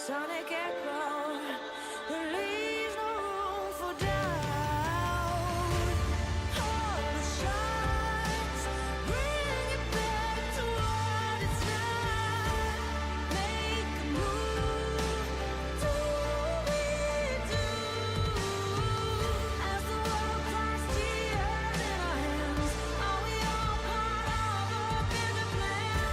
sonic echo that leaves no room for doubt. All the shots bring it back to what it's not. Make a move, do we do? As the world cries tears in our hands, are we all part of a bigger plan?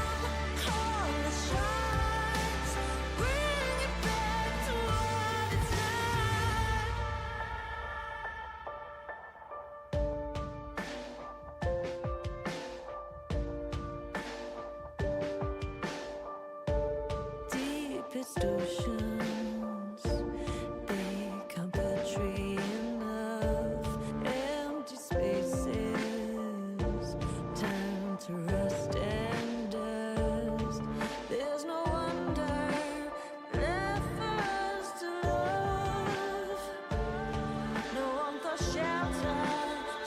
All the shots bring it back to what it's not. Deepest oceans, they can't portray enough empty spaces, time to rust and dust. There's no wonder left for us to love. No warmth or shelter,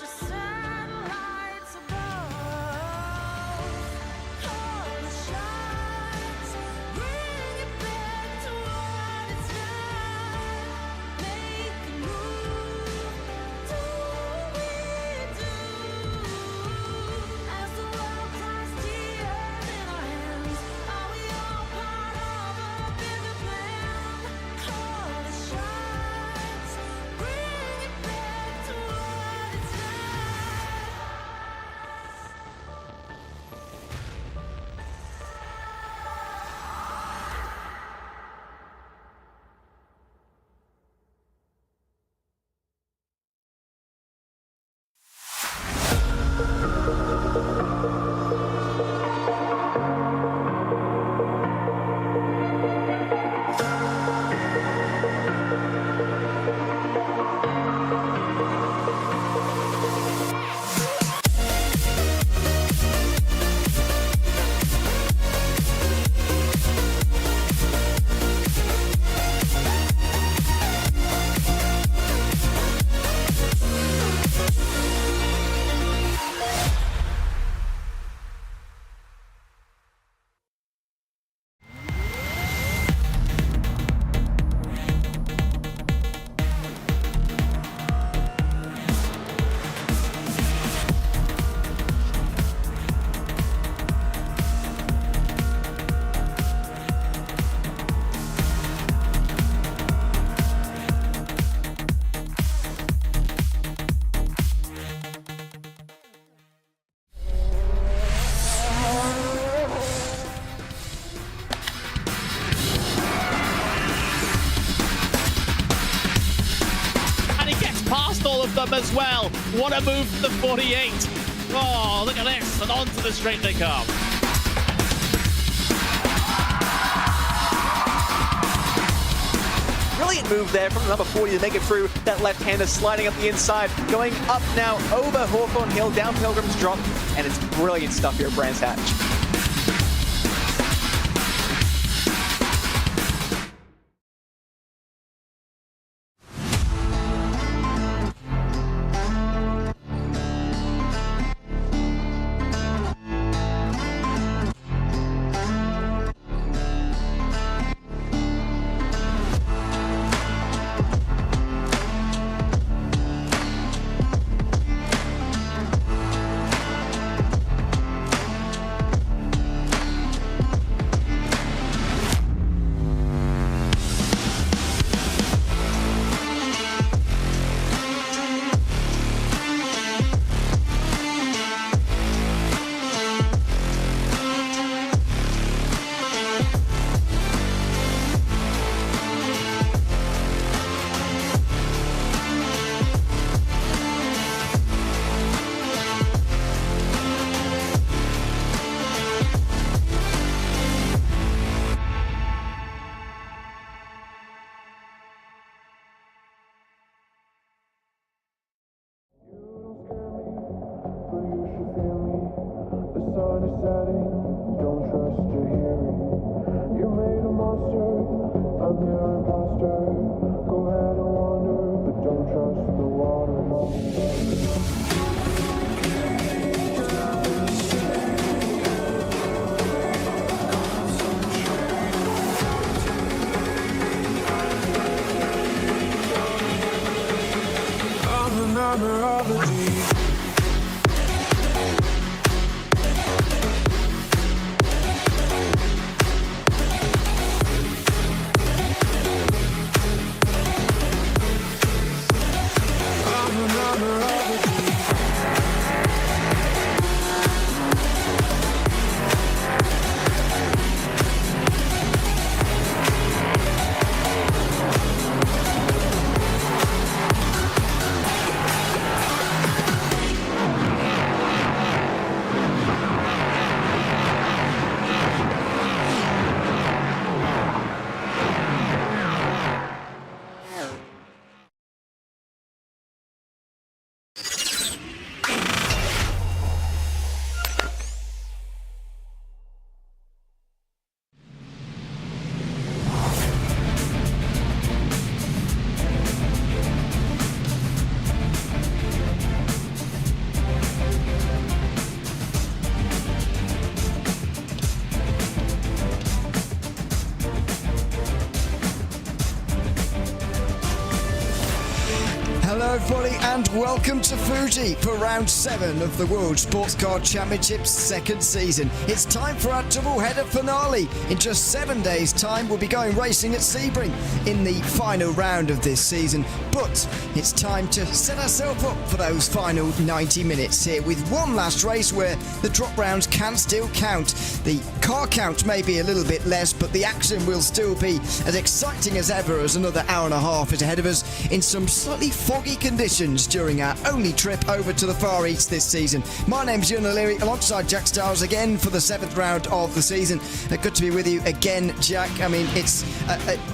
just satellites above. All the shots bring it back to what it's not. Make a move, do we do? As the world cries tears in our hands, are we all part of a bigger plan? All the shots bring it back to what it's not. And he gets past all of them as well. What a move from the 48. Oh, look at this. And onto the straight they come. Brilliant move there from number 40 to make it through. That left-hander sliding up the inside, going up now over Hawthorne Hill, down Pilgrim's Drop, and it's brilliant stuff here at Brands Hatch. Hello everybody and welcome to Fuji for round 7 of the World Sportscar Championship's second season. It's time for our double-header finale. In just 7 days' time we'll be going racing at Sebring in the final round of this season. But it's time to set ourselves up for those final 90 minutes here with one last race where the drop rounds can still count. The car count may be a little bit less, but the action will still be as exciting as ever as another hour and a half is ahead of us in some slightly foggy conditions during our only trip over to the Far East this season. My name's Ewan O'Leary alongside Jack Stiles again for the 7th round of the season. Good to be with you again, Jack. I mean, it's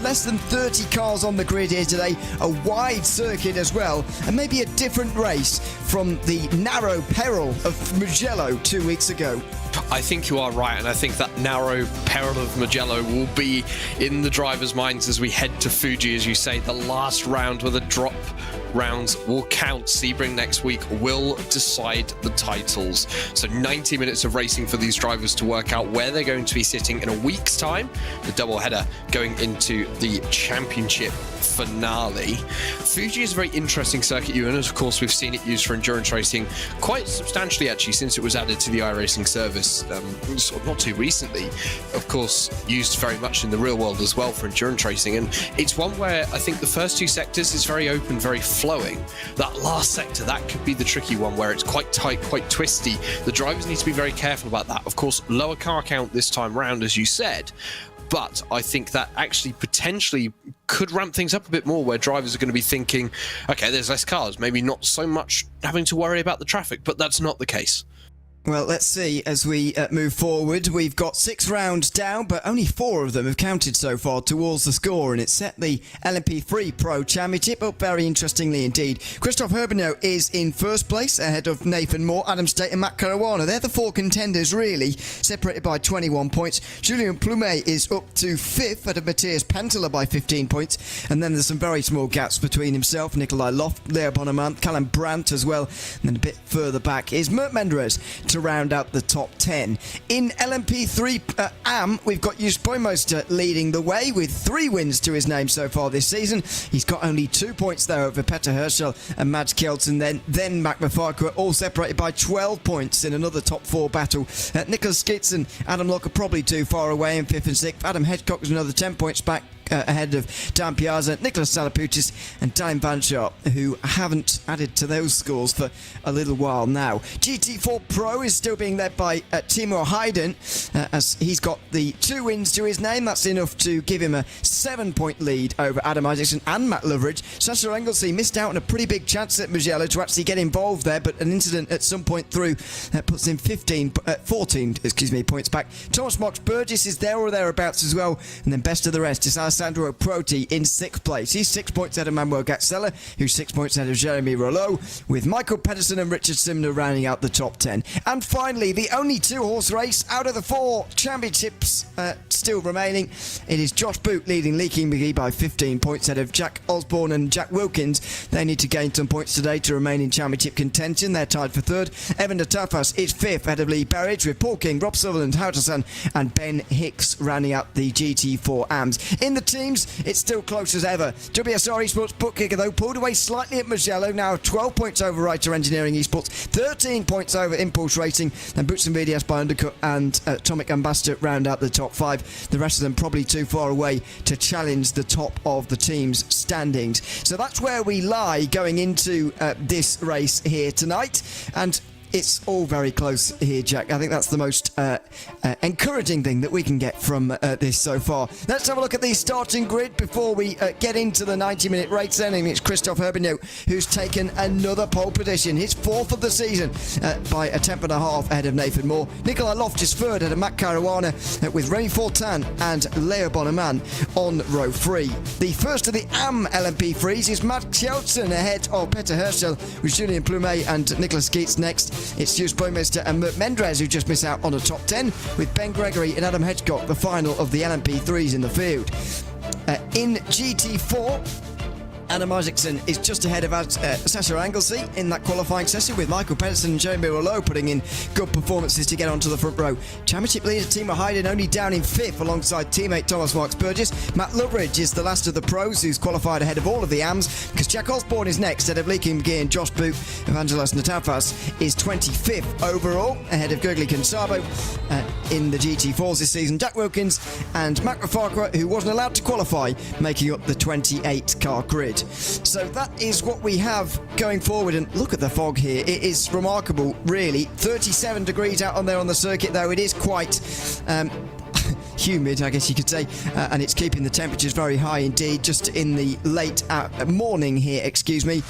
less than 30 cars on the grid here today, a wide circuit as well, and maybe a different race from the narrow peril of Mugello 2 weeks ago. I think you are right, and I think that narrow peril of Mugello will be in the drivers' minds as we head to Fuji, as you say, the last round where the drop rounds will count. Sebring next week will decide the titles. So 90 minutes of racing for these drivers to work out where they're going to be sitting in a week's time. The doubleheader going into the championship finale. Fuji is a very interesting circuit, Ewan, and of course we've seen it used for endurance racing quite substantially actually since it was added to the iRacing service not too recently. Of course used very much in the real world as well for endurance racing, and it's one where I think the first 2 sectors is very open, very flowing. That last sector, that could be the tricky one where it's quite tight, quite twisty. The drivers need to be very careful about that. Of course, lower car count this time round, as you said, but I think that actually potentially could ramp things up a bit more where drivers are going to be thinking, okay, there's less cars, maybe not so much having to worry about the traffic, but that's not the case. Well, let's see as we move forward. We've got 6 rounds down, but only 4 of them have counted so far towards the score, and it's set the LMP3 Pro Championship up very interestingly indeed. Christophe Herbinot is in first place ahead of Nathan Moore, Adam State and Matt Caruana. They're the 4 contenders really, separated by 21 points. Julien Plumet is up to 5th ahead of Matthias Penteler by 15 points, and then there's some very small gaps between himself, Nikolai Loft, Leo Bonamant, Callum Brandt as well, and then a bit further back is Mert Menderes to round out the top 10. In LMP3 AM, we've got Jus Boymeister leading the way with 3 wins to his name so far this season. He's got only 2 points there over Petter Herschel and Mads Kjelsen, then Mac Mafarkua, all separated by 12 points in another top 4 battle. Nicholas Skitz and Adam Locke are probably too far away in 5th and 6th. Adam Hedcock is another 10 points back ahead of Dan Piazza, Nicholas Salaputis and Dan Van Schaar, who haven't added to those scores for a little while now. GT4 Pro is still being led by Timur Hayden, as he's got the 2 wins to his name. That's enough to give him a 7-point lead over Adam Isaacson and Matt Loveridge. Sasha Engelsey missed out on a pretty big chance at Mugello to actually get involved there, but an incident at some point through puts him 14 points back. Thomas Mox Burgess is there or thereabouts as well, and then best of the rest is Alessandro Proti in 6th place. He's 6 points ahead of Manuel Gatzella, who's 6 points ahead of Jeremy Rollo, with Michael Pedersen and Richard Simner rounding out the top 10. And finally, the only 2-horse race out of the 4 championships still remaining. It is Josh Boot leading Leaking McGee by 15 points ahead of Jack Osborne and Jack Wilkins. They need to gain some points today to remain in championship contention. They're tied for 3rd. Evan de Tafas is 5th ahead of Lee Berridge, with Paul King, Rob Sutherland, Houterson and Ben Hicks rounding out the GT4 AMS. In the teams, it's still close as ever. WSR Esports Bookkicker, though, pulled away slightly at Mugello, now 12 points over Writer Engineering Esports, 13 points over Impulse Racing, then Boots and VDS by Undercut and Atomic Ambassador round out the top 5. The rest of them probably too far away to challenge the top of the team's standings. So that's where we lie going into this race here tonight, and it's all very close here, Jack. I think that's the most encouraging thing that we can get from this so far. Let's have a look at the starting grid before we get into the 90-minute race. Then it's Christophe Herbinot who's taken another pole position, his 4th of the season, by a 10.5 ahead of Nathan Moore. Nikolai Loft is 3rd ahead of Matt Caruana, with Remy Fortin and Leo Bonamant on row 3. The first of the AM LMP3s is Matt Kjelsen ahead of Petter Herschel, with Julien Plumet and Nicholas Skeets next. It's Jus Boymeister and Mert Menderes who just miss out on a top 10, with Ben Gregory and Adam Hedgecock the final of the LMP3s in the field. In GT4, Adam Isaacson is just ahead of Sasha Anglesey in that qualifying session, with Michael Pedersen and Jamie Rollo putting in good performances to get onto the front row. Championship leader Timo Heiden only down in 5th alongside teammate Thomas Marks Burgess. Matt Loveridge is the last of the pros who's qualified ahead of all of the AMs, because Jack Osborne is next ahead of Leaky McGee and Josh Boot. Evangelos Natafas is 25th overall ahead of Gurgly Kinsabo in the GT4s this season. Jack Wilkins and Matt Farquhar, who wasn't allowed to qualify, making up the 28 car grid. So that is what we have going forward, and look at the fog here. It is remarkable, really. 37 degrees out on there on the circuit, though. It is quite humid, I guess you could say, and it's keeping the temperatures very high indeed, just in the late morning here, excuse me.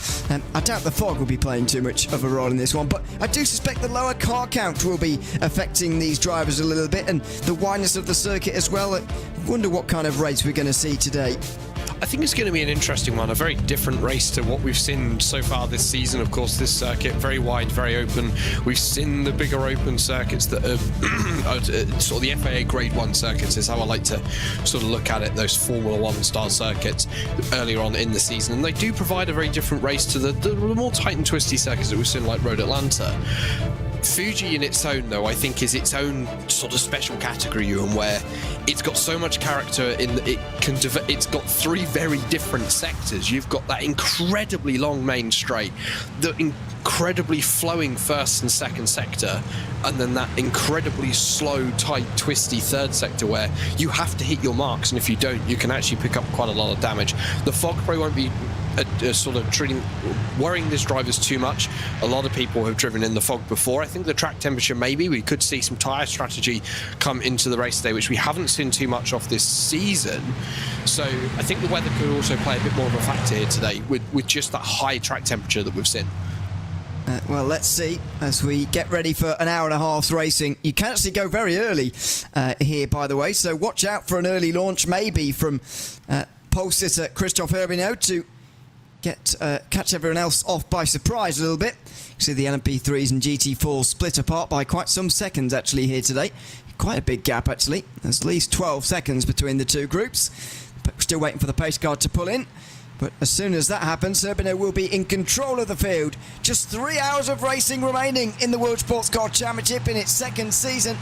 I doubt the fog will be playing too much of a role in this one, but I do suspect the lower car count will be affecting these drivers a little bit, and the wideness of the circuit as well. I wonder what kind of race we're going to see today. I think it's going to be an interesting one, a very different race to what we've seen so far this season. Of course, this circuit, very wide, very open. We've seen the bigger open circuits that are sort of the FAA Grade 1 circuits is how I like to sort of look at it, those Formula 1 style circuits earlier on in the season. And they do provide a very different race to the more tight and twisty circuits that we've seen like Road Atlanta. Fuji in its own, though, I think is its own sort of special category, and where it's got so much character in that it's got 3 very different sectors. You've got that incredibly long main straight, the incredibly flowing first and second sector, and then that incredibly slow, tight, twisty third sector where you have to hit your marks, and if you don't, you can actually pick up quite a lot of damage. The fog probably won't be sort of worrying these drivers too much. A lot of people have driven in the fog before. I think the track temperature, maybe we could see some tyre strategy come into the race today, which we haven't seen too much of this season. So I think the weather could also play a bit more of a factor here today with just that high track temperature that we've seen. Well, let's see as we get ready for an hour and a half's racing. You can actually go very early here, by the way, so watch out for an early launch, maybe from pole sitter Christophe Herbinot to catch everyone else off by surprise a little bit. You see the LMP3s and GT4s split apart by quite some seconds actually here today. Quite a big gap actually. There's at least 12 seconds between the two groups. But we're still waiting for the pace car to pull in. But as soon as that happens, Herbinot will be in control of the field. Just 3 hours of racing remaining in the World Sports Car Championship in its second season.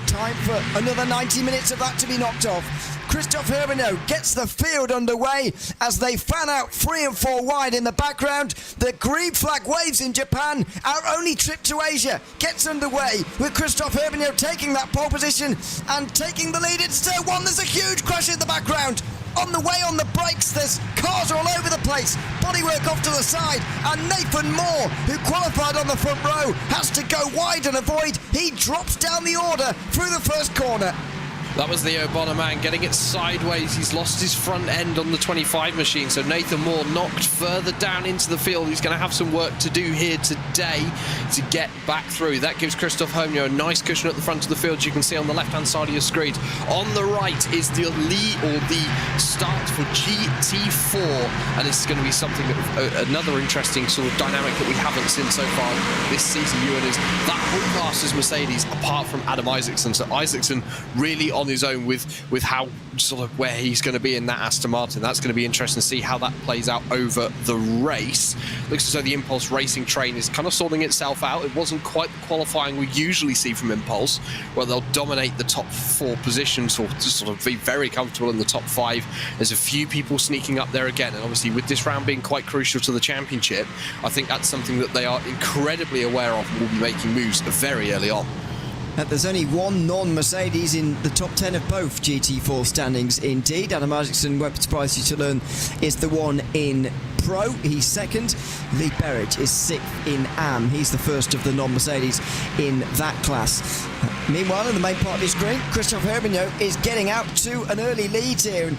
Time for another 90 minutes of that to be knocked off. Christophe Herbinot gets the field underway as they fan out 3 and 4 wide in the background. The green flag waves in Japan. Our only trip to Asia gets underway with Christophe Herbinot taking that pole position and taking the lead. It's turn 1. There's a huge crash in the background. On the way on the brakes, there's cars all over the place. Bodywork off to the side, and Nathan Moore, who qualified on the front row, has to go wide and avoid. He drops down the order through the first corner. That was the O'Bonnor man getting it sideways. He's lost his front end on the 25 machine, so Nathan Moore knocked further down into the field. He's going to have some work to do here today to get back through. That gives Christophe Herbinot a nice cushion at the front of the field. You can see on the left-hand side of your screen. On the right is the lead or the start for GT4, and it's going to be something that another interesting sort of dynamic that we haven't seen so far this season, Ewan, is that whole class is Mercedes apart from Adam Isaacson. So Isaacson really on his own with how sort of where he's going to be in that Aston Martin. That's going to be interesting to see how that plays out over the race. Looks as though the Impulse Racing train is kind of sorting itself out. It wasn't quite the qualifying we usually see from Impulse, where they'll dominate the top 4 positions or just sort of be very comfortable in the top 5. There's a few people sneaking up there again, and obviously with this round being quite crucial to the championship, I think that's something that they are incredibly aware of and will be making moves very early on. There's only one non-Mercedes in the top 10 of both GT4 standings indeed. Adam Isaacson, won't surprise you to learn, is the one in Pro. He's second. Lee Berridge is 6th in AM. He's the first of the non-Mercedes in that class. Meanwhile, in the main part of the screen, Christophe Herbinot is getting out to an early lead here. And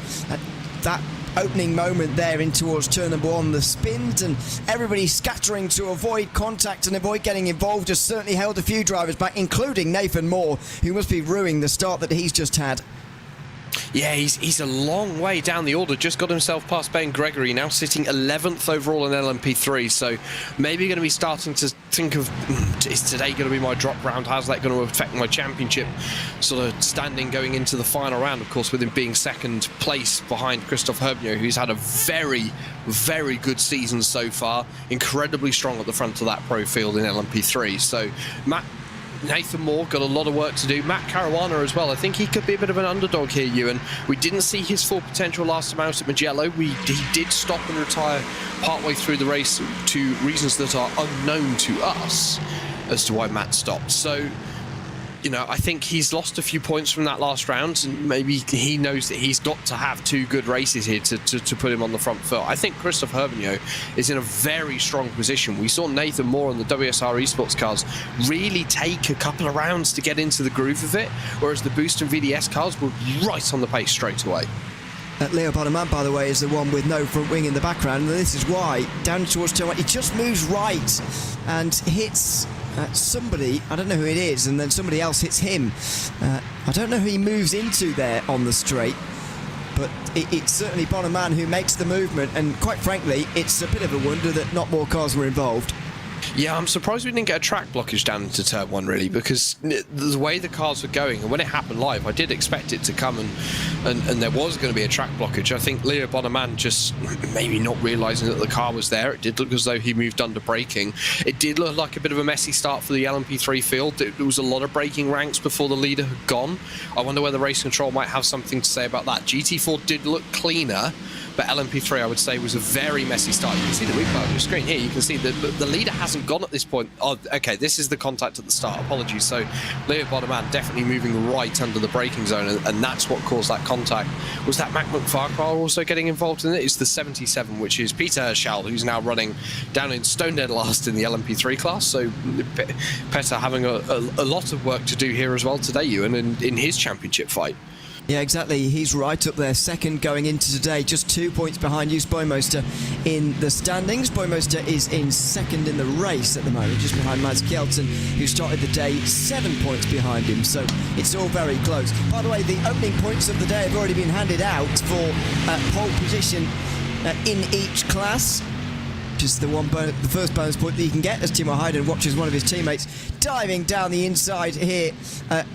that opening moment there in towards turn number 1, the spins and everybody scattering to avoid contact and avoid getting involved has certainly held a few drivers back, including Nathan Moore, who must be ruining the start that he's just had. Yeah, he's a long way down the order. Just got himself past Ben Gregory, now sitting 11th overall in LMP3. So maybe going to be starting to think of, is today going to be my drop round? How's that going to affect my championship sort of standing going into the final round? Of course, with him being second place behind Christophe Herbigno, who's had a very, very good season so far. Incredibly strong at the front of that pro field in LMP3. So Nathan Moore got a lot of work to do. Matt Caruana as well. I think he could be a bit of an underdog here, Ewan. We didn't see his full potential last time out at Mugello. He did stop and retire partway through the race to reasons that are unknown to us as to why Matt stopped. So, you know, I think he's lost a few points from that last round, and maybe he knows that he's got to have 2 good races here to put him on the front foot. I think Christophe Herbigno is in a very strong position. We saw Nathan Moore on the WSR eSports cars really take a couple of rounds to get into the groove of it, whereas the Boost and VDS cars were right on the pace straight away. Leo Bodeman, by the way, is the one with no front wing in the background, and this is why, down towards turn 1, he just moves right and hits somebody, I don't know who it is, and then somebody else hits him. I don't know who he moves into there on the straight, but it's certainly Bodeman who makes the movement, and quite frankly, it's a bit of a wonder that not more cars were involved. Yeah, I'm surprised we didn't get a track blockage down into turn 1, really, because the way the cars were going, and when it happened live, I did expect it to come and there was going to be a track blockage. I think Leo Bodeman just maybe not realising that the car was there. It did look as though he moved under braking. It did look like a bit of a messy start for the LMP3 field. There was a lot of braking ranks before the leader had gone. I wonder whether race control might have something to say about that. GT4 did look cleaner, but LMP3, I would say, was a very messy start. You can see the replay on your screen here. You can see that the leader hasn't gone at this point. Oh, okay, this is the contact at the start. Apologies. So Leo Bodeman definitely moving right under the braking zone, and that's what caused that contact. Was that Mac McFarquhar also getting involved in it? It's the 77, which is Peter Herschel, who's now running down in Stone Dead last in the LMP3 class. So Peter having a lot of work to do here as well today, Ewan, in his championship fight. Yeah, exactly. He's right up there, second going into today, just 2 points behind Jus Boymoster in the standings. Boymoster is in second in the race at the moment, just behind Mads Kjelten, who started the day 7 points behind him, so it's all very close. By the way, the opening points of the day have already been handed out for pole position in each class. Just the first bonus point that you can get as Timo Heiden watches one of his teammates diving down the inside here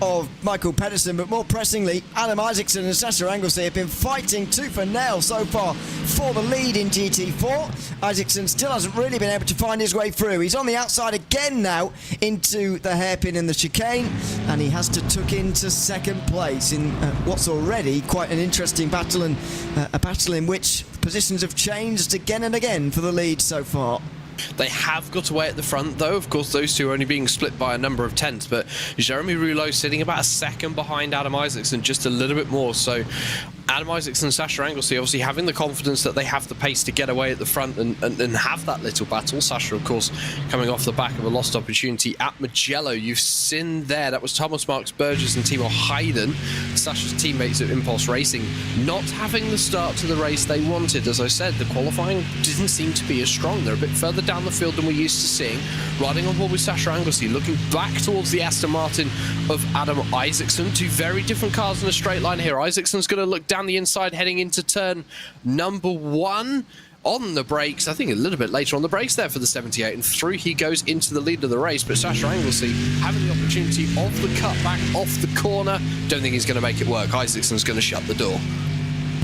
of Michael Pedersen, but more pressingly, Adam Isaacson and Sasha Anglesey have been fighting tooth and nail so far for the lead in GT4. Isaacson still hasn't really been able to find his way through. He's on the outside again now into the hairpin in the chicane, and he has to tuck into second place in what's already quite an interesting battle, and a battle in which positions have changed again and again for the lead so far. They have got away at the front, though. Of course, those two are only being split by a number of tenths, but Jeremy Rouleau sitting about a second behind Adam Isaacson, just a little bit more. So Adam Isaacson and Sasha Anglesey obviously having the confidence that they have the pace to get away at the front and have that little battle. Sasha, of course, coming off the back of a lost opportunity at Mugello. You've seen there, that was Thomas Marks Burgess and Timo Heiden, Sasha's teammates at Impulse Racing, not having the start to the race they wanted. As I said, the qualifying didn't seem to be as strong. They're a bit further down the field than we're used to seeing. Riding on board with Sasha Anglesey, looking back towards the Aston Martin of Adam Isaacson. Two very different cars in a straight line here. Isaacson's going to look down the inside heading into turn number 1 on the brakes. I think a little bit later on the brakes there for the 78, and through he goes into the lead of the race. But Sasha Anglesey having the opportunity of the cut back off the corner. Don't think he's going to make it work. Isaacson's going to shut the door.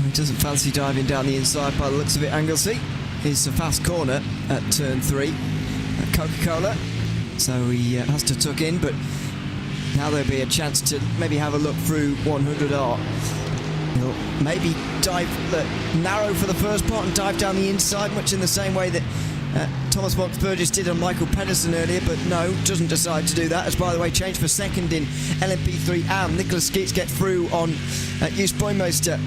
He doesn't fancy diving down the inside by the looks of it, Anglesey. It's a fast corner at turn 3 at Coca-Cola, so he has to tuck in, but now there'll be a chance to maybe have a look through 100R. He'll maybe dive narrow for the first part and dive down the inside, much in the same way that Thomas Marks Burgess did on Michael Pedersen earlier, but no, doesn't decide to do that. As, by the way, change for second in LMP3 AM. Nicholas Skeets gets through on Jus Boymoster,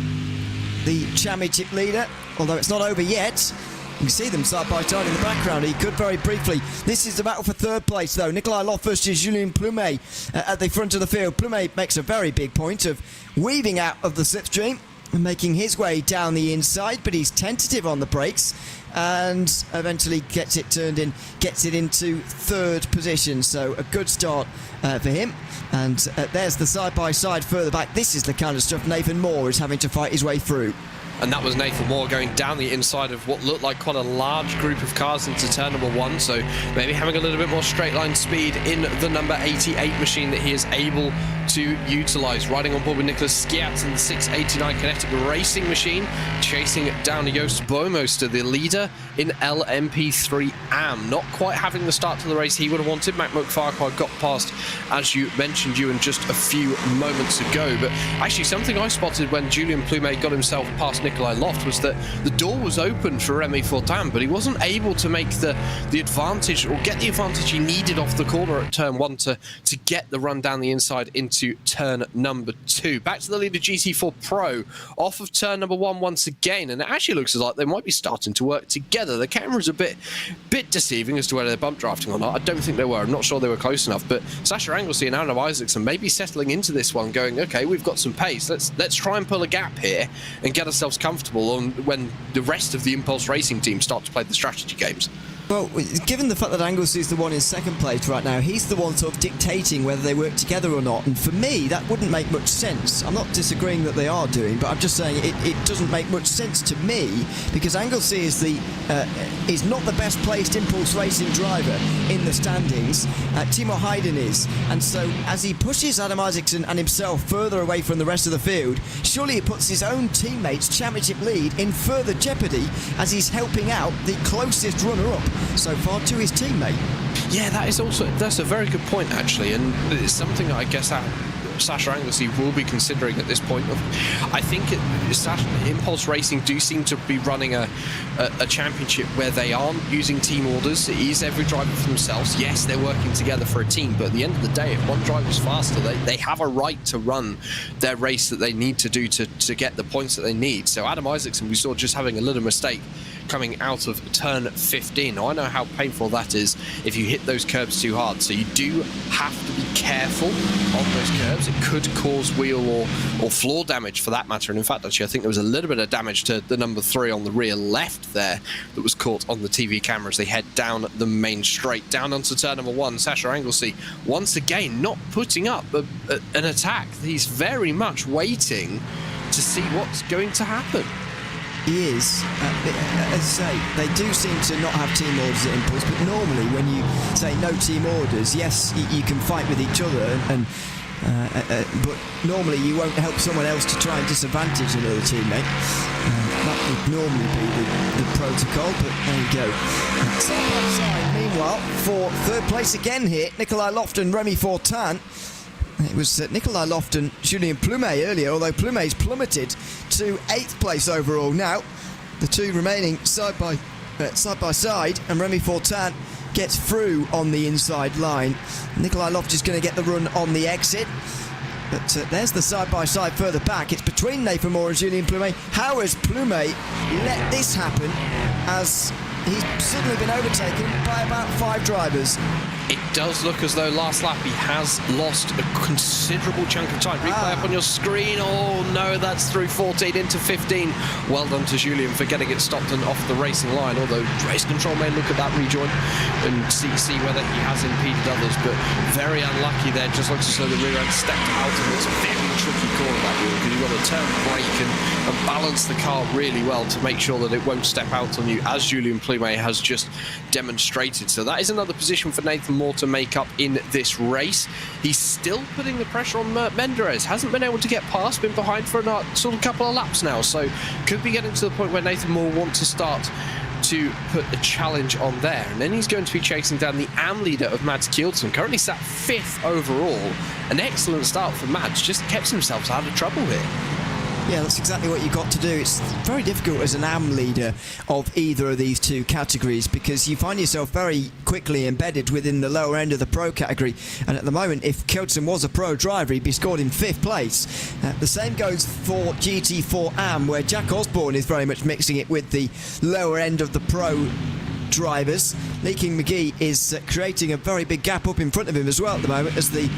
the championship leader, although it's not over yet. You can see them side by side in the background. He could very briefly. This is the battle for third place, though. Nikolai Loff versus Julien Plumet at the front of the field. Plumet makes a very big point of weaving out of the slipstream. making his way down the inside, but he's tentative on the brakes and eventually gets it turned in, gets it into third position. So a good start for him. And there's the side-by-side further back. This is the kind of stuff Nathan Moore is having to fight his way through. And that was Nathan Moore going down the inside of what looked like quite a large group of cars into turn number 1. So maybe having a little bit more straight line speed in the number 88 machine that he is able to utilise. Riding on board with Nicholas Skiat in the 689 Kinetic Racing machine, chasing down Joost Boomooster, the leader in LMP3 AM. Not quite having the start to the race he would have wanted. Mac Farquhar got past, as you mentioned, Ewan, just a few moments ago. But actually, something I spotted when Julien Plumet got himself past Nikolai Loft was that the door was open for Remy Fortin, but he wasn't able to make the advantage or get the advantage he needed off the corner at turn 1 to get the run down the inside into turn number 2. Back to the leader GT4 Pro off of turn number 1 once again, and it actually looks as like they might be starting to work together. The camera's a bit deceiving as to whether they're bump drafting or not. I don't think they were. I'm not sure they were close enough, but Sasha Anglesey and Adam Isaacson may be settling into this one, going, okay, we've got some pace. Let's try and pull a gap here and get ourselves comfortable on when the rest of the Impulse Racing team start to play the strategy games. Well, given the fact that Anglesey is the one in second place right now, he's the one sort of dictating whether they work together or not. And for me, that wouldn't make much sense. I'm not disagreeing that they are doing, but I'm just saying it doesn't make much sense to me, because Anglesey is not the best placed Impulse Racing driver in the standings. Timo Hayden is. And so as he pushes Adam Isaacson and himself further away from the rest of the field, surely it puts his own teammates' championship lead in further jeopardy as he's helping out the closest runner-up so far to his teammate. Yeah, that's a very good point, actually, and it's something that I guess Sasha Anglesey will be considering at this point. I think Impulse Racing do seem to be running a championship where they aren't using team orders. It is every driver for themselves. Yes, they're working together for a team, but at the end of the day, if one driver's faster, they have a right to run their race that they need to do to get the points that they need. So Adam Isaacson, we saw just having a little mistake coming out of turn 15. Now, I know how painful that is if you hit those curbs too hard, so you do have to be careful on those curbs. It could cause wheel or floor damage for that matter, and in fact, actually, I think there was a little bit of damage to the number 3 on the rear left there that was caught on the TV camera as they head down the main straight. Down onto turn number 1, Sasha Anglesey once again not putting up an attack. He's very much waiting to see what's going to happen. He is. As I say, they do seem to not have team orders at Impulse, but normally when you say no team orders, yes, you can fight with each other, but normally you won't help someone else to try and disadvantage another teammate. That would normally be the protocol, but there you go. Side by side, meanwhile, for third place again here, Nikolai Loft and Remy Fortin. It was Nikolai Loft and Julien Plumet earlier, although Plumet's plummeted to 8th place overall. Now, the two remaining side by side, and Remy Fortin gets through on the inside line. Nikolai Loft is going to get the run on the exit. But there's the side-by-side further back. It's between Nathan Moore and Julien Plumet. How has Plumet let this happen, as he's suddenly been overtaken by about 5 drivers? It does look as though last lap he has lost a considerable chunk of time. Replay up on your screen. Oh no, that's through 14 into 15. Well done to Julien for getting it stopped and off the racing line, although race control may look at that rejoin and see whether he has impeded others, but very unlucky there. Just looks as though the rear end stepped out, and it's a very tricky corner that wheel, because you've got to turn, brake and balance the car really well to make sure that it won't step out on you, as Julien Plumet has just demonstrated. So that is another position for Nathan Moore to make up in this race. He's still putting the pressure on Menderes. Hasn't been able to get past, been behind for a sort of couple of laps now, so could be getting to the point where Nathan Moore wants to start to put a challenge on there. And then he's going to be chasing down the AM leader of Mads Kjeldsen, currently sat 5th overall. An excellent start for Mads, just kept himself out of trouble here. Yeah, that's exactly what you've got to do. It's very difficult as an AM leader of either of these two categories, because you find yourself very quickly embedded within the lower end of the pro category. And at the moment, if Kjeldsen was a pro driver, he'd be scored in 5th place. The same goes for GT4 AM, where Jack Osborne is very much mixing it with the lower end of the pro drivers. Leaking McGee is creating a very big gap up in front of him as well at the moment, as the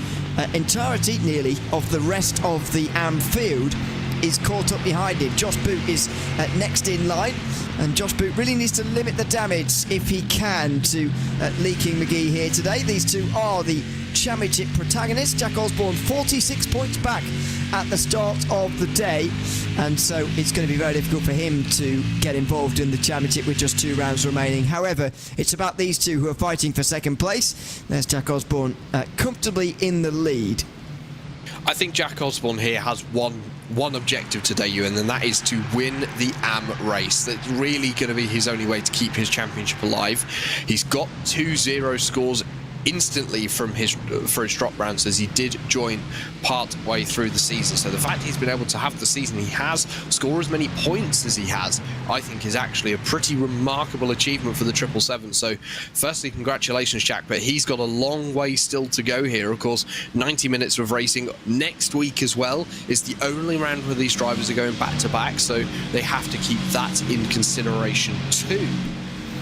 entirety nearly of the rest of the AM field is caught up behind him. Josh Boot is next in line, and Josh Boot really needs to limit the damage if he can to Leaking McGee here today. These two are the championship protagonists. Jack Osborne 46 points back at the start of the day, and so it's going to be very difficult for him to get involved in the championship with just 2 rounds remaining. However, it's about these two who are fighting for second place. There's Jack Osborne comfortably in the lead. I think Jack Osborne here has one objective today, Ewan, and that is to win the AM race. That's really going to be his only way to keep his championship alive. He's got 2-0 scores instantly for his drop rounds, as he did join part way through the season. So the fact he's been able to have the season he has, score as many points as he has, I think is actually a pretty remarkable achievement for the 777. So firstly, congratulations, Jack, but he's got a long way still to go here. Of course, 90 minutes of racing next week as well is the only round where these drivers are going back to back, so they have to keep that in consideration too.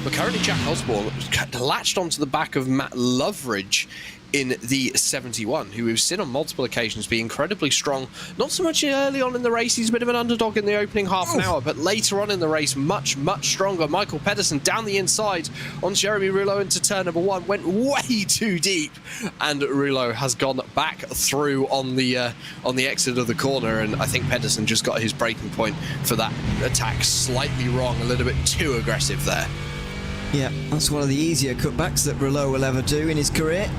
But currently Jack Osborne latched onto the back of Matt Loveridge in the 71, who we've seen on multiple occasions be incredibly strong. Not so much early on in the race, he's a bit of an underdog in the opening half an hour, but later on in the race, much stronger. Michael Pedersen down the inside on Jeremy Rouleau into turn number 1, went way too deep, and Rouleau has gone back through on the exit of the corner, and I think Pedersen just got his breaking point for that attack slightly wrong, a little bit too aggressive there. Yeah, that's one of the easier cutbacks that Rouleau will ever do in his career,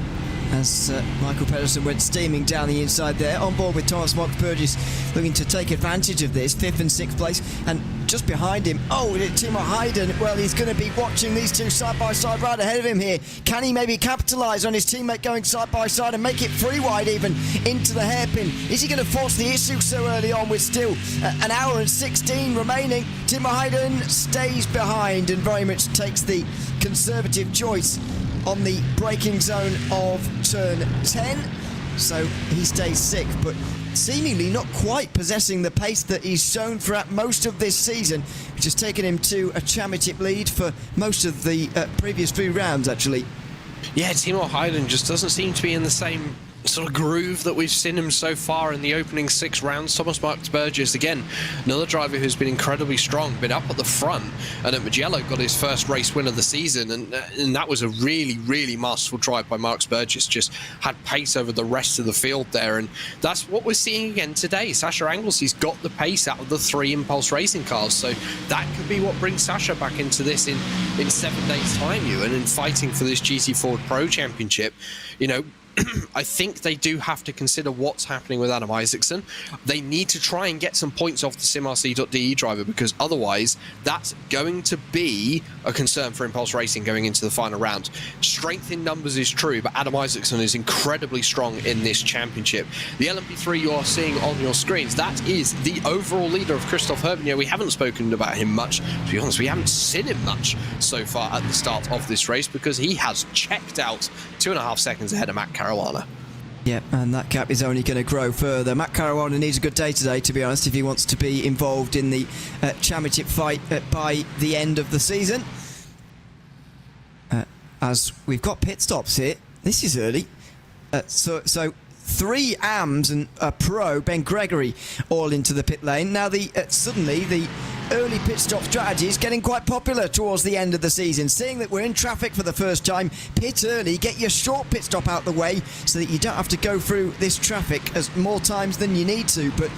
as Michael Pedersen went steaming down the inside there. On board with Thomas Mark Burgess, looking to take advantage of this, 5th and 6th place, and just behind him, Timo Hayden. Well, he's going to be watching these two side by side right ahead of him here. Can he maybe capitalise on his teammate going side by side and make it 3 wide even into the hairpin? Is he going to force the issue so early on with still an hour and 16 remaining? Timo Hayden stays behind and very much takes the conservative choice on the braking zone of turn 10, so he stays 6th, but seemingly not quite possessing the pace that he's shown throughout most of this season, which has taken him to a championship lead for most of the previous 3 rounds, actually. Yeah, Timo Hayden just doesn't seem to be in the same sort of groove that we've seen him so far in the opening 6 rounds. Thomas Mark Burgess, again, another driver who's been incredibly strong, been up at the front, and at Mugello got his first race win of the season, and that was a really masterful drive by Mark Burgess. Just had pace over the rest of the field there, and that's what we're seeing again today. Sasha Anglesey's got the pace out of the 3 Impulse Racing cars, so that could be what brings Sasha back into this in 7 days' time, Ewan, and fighting for this GT Ford Pro Championship. You know, I think they do have to consider what's happening with Adam Isaacson. They need to try and get some points off the SimRC.de driver, because otherwise that's going to be a concern for Impulse Racing going into the final round. Strength in numbers is true, but Adam Isaacson is incredibly strong in this championship. The LMP3 you are seeing on your screens, that is the overall leader of Christophe Herbignaud. We haven't spoken about him much. To be honest, we haven't seen him much so far at the start of this race, because he has checked out 2.5 seconds ahead of Matt Caruana. Yeah, and that gap is only going to grow further. Matt Caruana needs a good day today, to be honest, if he wants to be involved in the championship fight by the end of the season. As we've got pit stops here, this is early. So 3 AMs and a pro, Ben Gregory, all into the pit lane. Now, suddenly the early pit stop strategy is getting quite popular towards the end of the season. Seeing that we're in traffic for the first time, pit early, get your short pit stop out the way so that you don't have to go through this traffic as more times than you need to. But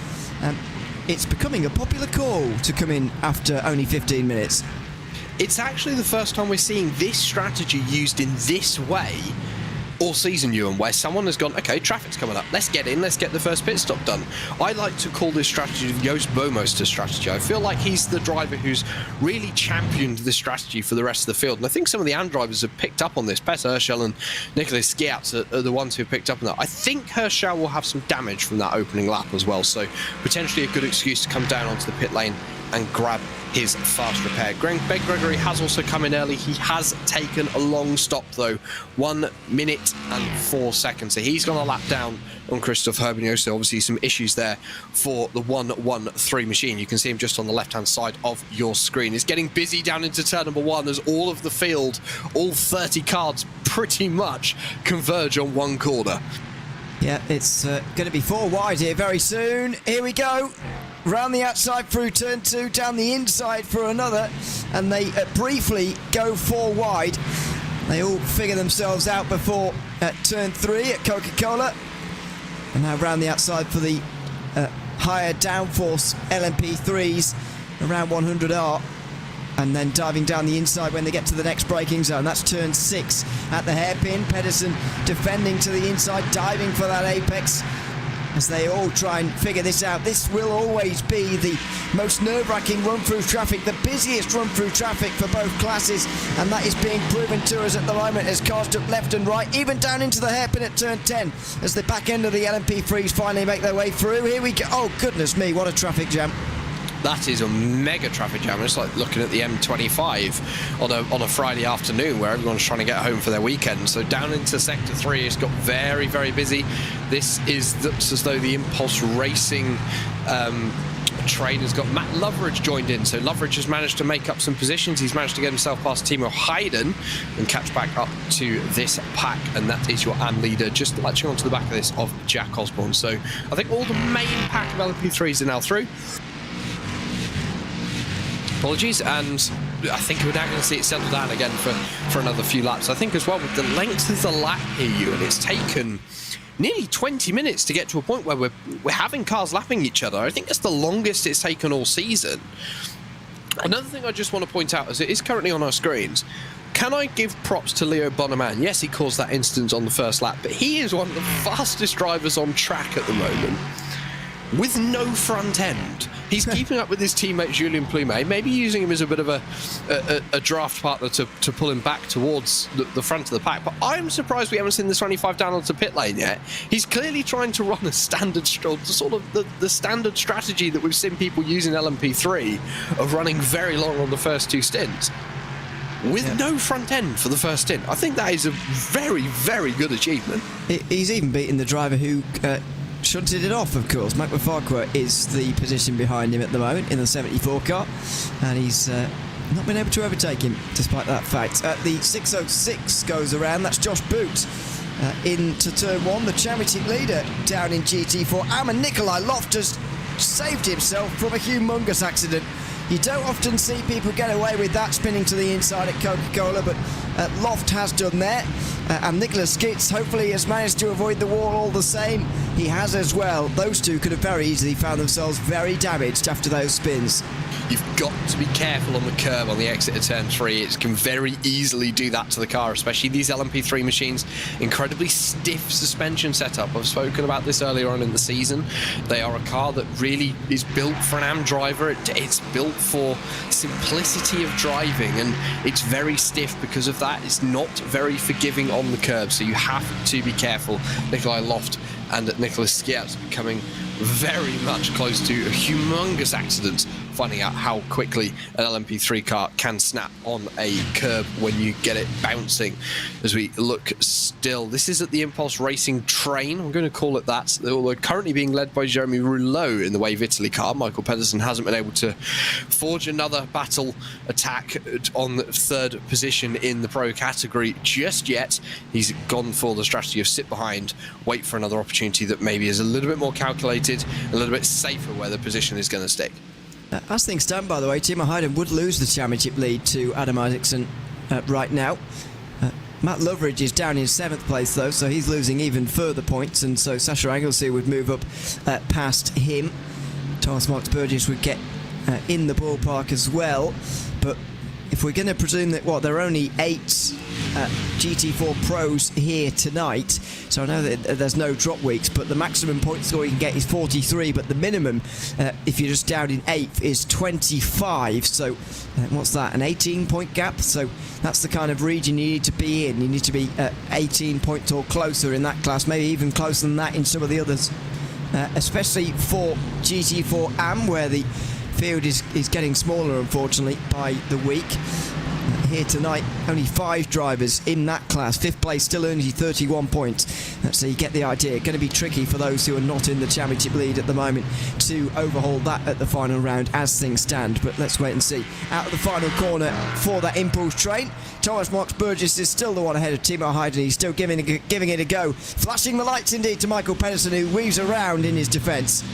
it's becoming a popular call to come in after only 15 minutes. It's actually the first time we're seeing this strategy used in this way all season, Ewan, where someone has gone, okay, traffic's coming up, let's get in, let's get the first pit stop done. I like to call this strategy the Joost Bomoster strategy. I feel like he's the driver who's really championed this strategy for the rest of the field, and I think some of the AM drivers have picked up on this. Pet Herschel and Nicholas Skiats are the ones who have picked up on that. I think Herschel will have some damage from that opening lap as well, so potentially a good excuse to come down onto the pit lane and grab his fast repair. Ben Gregory has also come in early. He has taken a long stop though, 1 minute and 4 seconds. So he's gone a lap down on Christophe Herbignaud. So obviously some issues there for the 113 machine. You can see him just on the left-hand side of your screen. It's getting busy down into turn number 1 as all of the field, all 30 cars pretty much converge on one corner. Yeah, it's going to be 4 wide here very soon. Here we go. round the outside through turn 2, down the inside for another, and they briefly go 4 wide. They all figure themselves out before turn 3 at Coca-Cola, and now round the outside for the higher downforce LMP3s around 100R, and then diving down the inside when they get to the next braking zone. That's turn 6 at the hairpin. Pedersen defending to the inside, diving for that apex as they all try and figure this out. This will always be the most nerve-wracking run-through traffic, the busiest run-through traffic for both classes, and that is being proven to us at the moment as cars duck left and right, even down into the hairpin at turn 10 as the back end of the LMP3s finally make their way through. Here we go. Oh, goodness me, what a traffic jam. That is a mega traffic jam. It's like looking at the M25 on a Friday afternoon where everyone's trying to get home for their weekend. So down into Sector 3, it's got very, very busy. This looks as though the Impulse Racing train has got Matt Loveridge joined in. So Loveridge has managed to make up some positions. He's managed to get himself past Timo Hayden and catch back up to this pack. And that is your AM leader, just latching onto the back of this of Jack Osborne. So I think all the main pack of LMP3s are now through. Apologies, and I think we're now going to see it settle down again for another few laps. I think as well with the length of the lap here, Ewan, it's taken nearly 20 minutes to get to a point where we're having cars lapping each other. I think that's the longest it's taken all season. Another thing I just want to point out, as it is currently on our screens, can I give props to Leo Bonneman? Yes, he caused that incident on the first lap, but he is one of the fastest drivers on track at the moment with no front end. He's keeping up with his teammate Julien Plumet, maybe using him as a bit of a draft partner to pull him back towards the front of the pack. But I'm surprised we haven't seen the 25 down onto pit lane yet. He's clearly trying to run a standard, sort of the standard strategy that we've seen people use in LMP3 of running very long on the first 2 stints with no front end for the first stint. I think that is a very, very good achievement. He's even beaten the driver who shunted it off, of course. Mike Farquhar is the position behind him at the moment in the 74 car, and he's not been able to overtake him despite that fact. The 606 goes around. That's Josh Boot into turn 1, the championship leader down in GT4. And Nikolai Loftus saved himself from a humongous accident. You don't often see people get away with that, spinning to the inside at Coca-Cola, but Loft has done that. And Nicholas Skitz hopefully has managed to avoid the wall all the same. He has as well. Those two could have very easily found themselves very damaged after those spins. You've got to be careful on the curb on the exit of turn 3. It can very easily do that to the car, especially these LMP3 machines. Incredibly stiff suspension setup. I've spoken about this earlier on in the season. They are a car that really is built for an AM driver. It's built for simplicity of driving, and it's very stiff because of that. It's not very forgiving on the curb, so you have to be careful. Nikolai Loft and Nicholas Skitz coming very much close to humongous accidents, finding out how quickly an LMP3 car can snap on a curb when you get it bouncing. As we look still, this is at the Impulse Racing train, I'm going to call it that. They're currently being led by Jeremy Rouleau in the Wave Italy car. Michael Pedersen hasn't been able to forge another battle attack on the 3rd position in the pro category just yet. He's gone for the strategy of sit behind, wait for another opportunity that maybe is a little bit more calculated, a little bit safer where the position is going to stick. As things stand, by the way, Timo Hayden would lose the championship lead to Adam Isaacson right now. Matt Loveridge is down in 7th place, though, so he's losing even further points, and so Sasha Anglesey would move up past him. Thomas Marks Burgess would get in the ballpark as well, but if we're going to presume that, there are only 8 GT4 pros here tonight, so I know that there's no drop weeks, but the maximum point score you can get is 43, but the minimum, if you're just down in 8th, is 25, so what's that, an 18-point gap? So that's the kind of region you need to be in. You need to be 18 points or closer in that class, maybe even closer than that in some of the others, especially for GT4 AM, where the field is getting smaller, unfortunately, by the week. Here tonight, only 5 drivers in that class. 5th place still only 31 points. So you get the idea. Going to be tricky for those who are not in the championship lead at the moment to overhaul that at the final round as things stand. But let's wait and see. Out of the final corner for that Impulse train, Thomas Marks Burgess is still the one ahead of Timo Hayden. He's still giving it a go. Flashing the lights indeed to Michael Pedersen, who weaves around in his defence.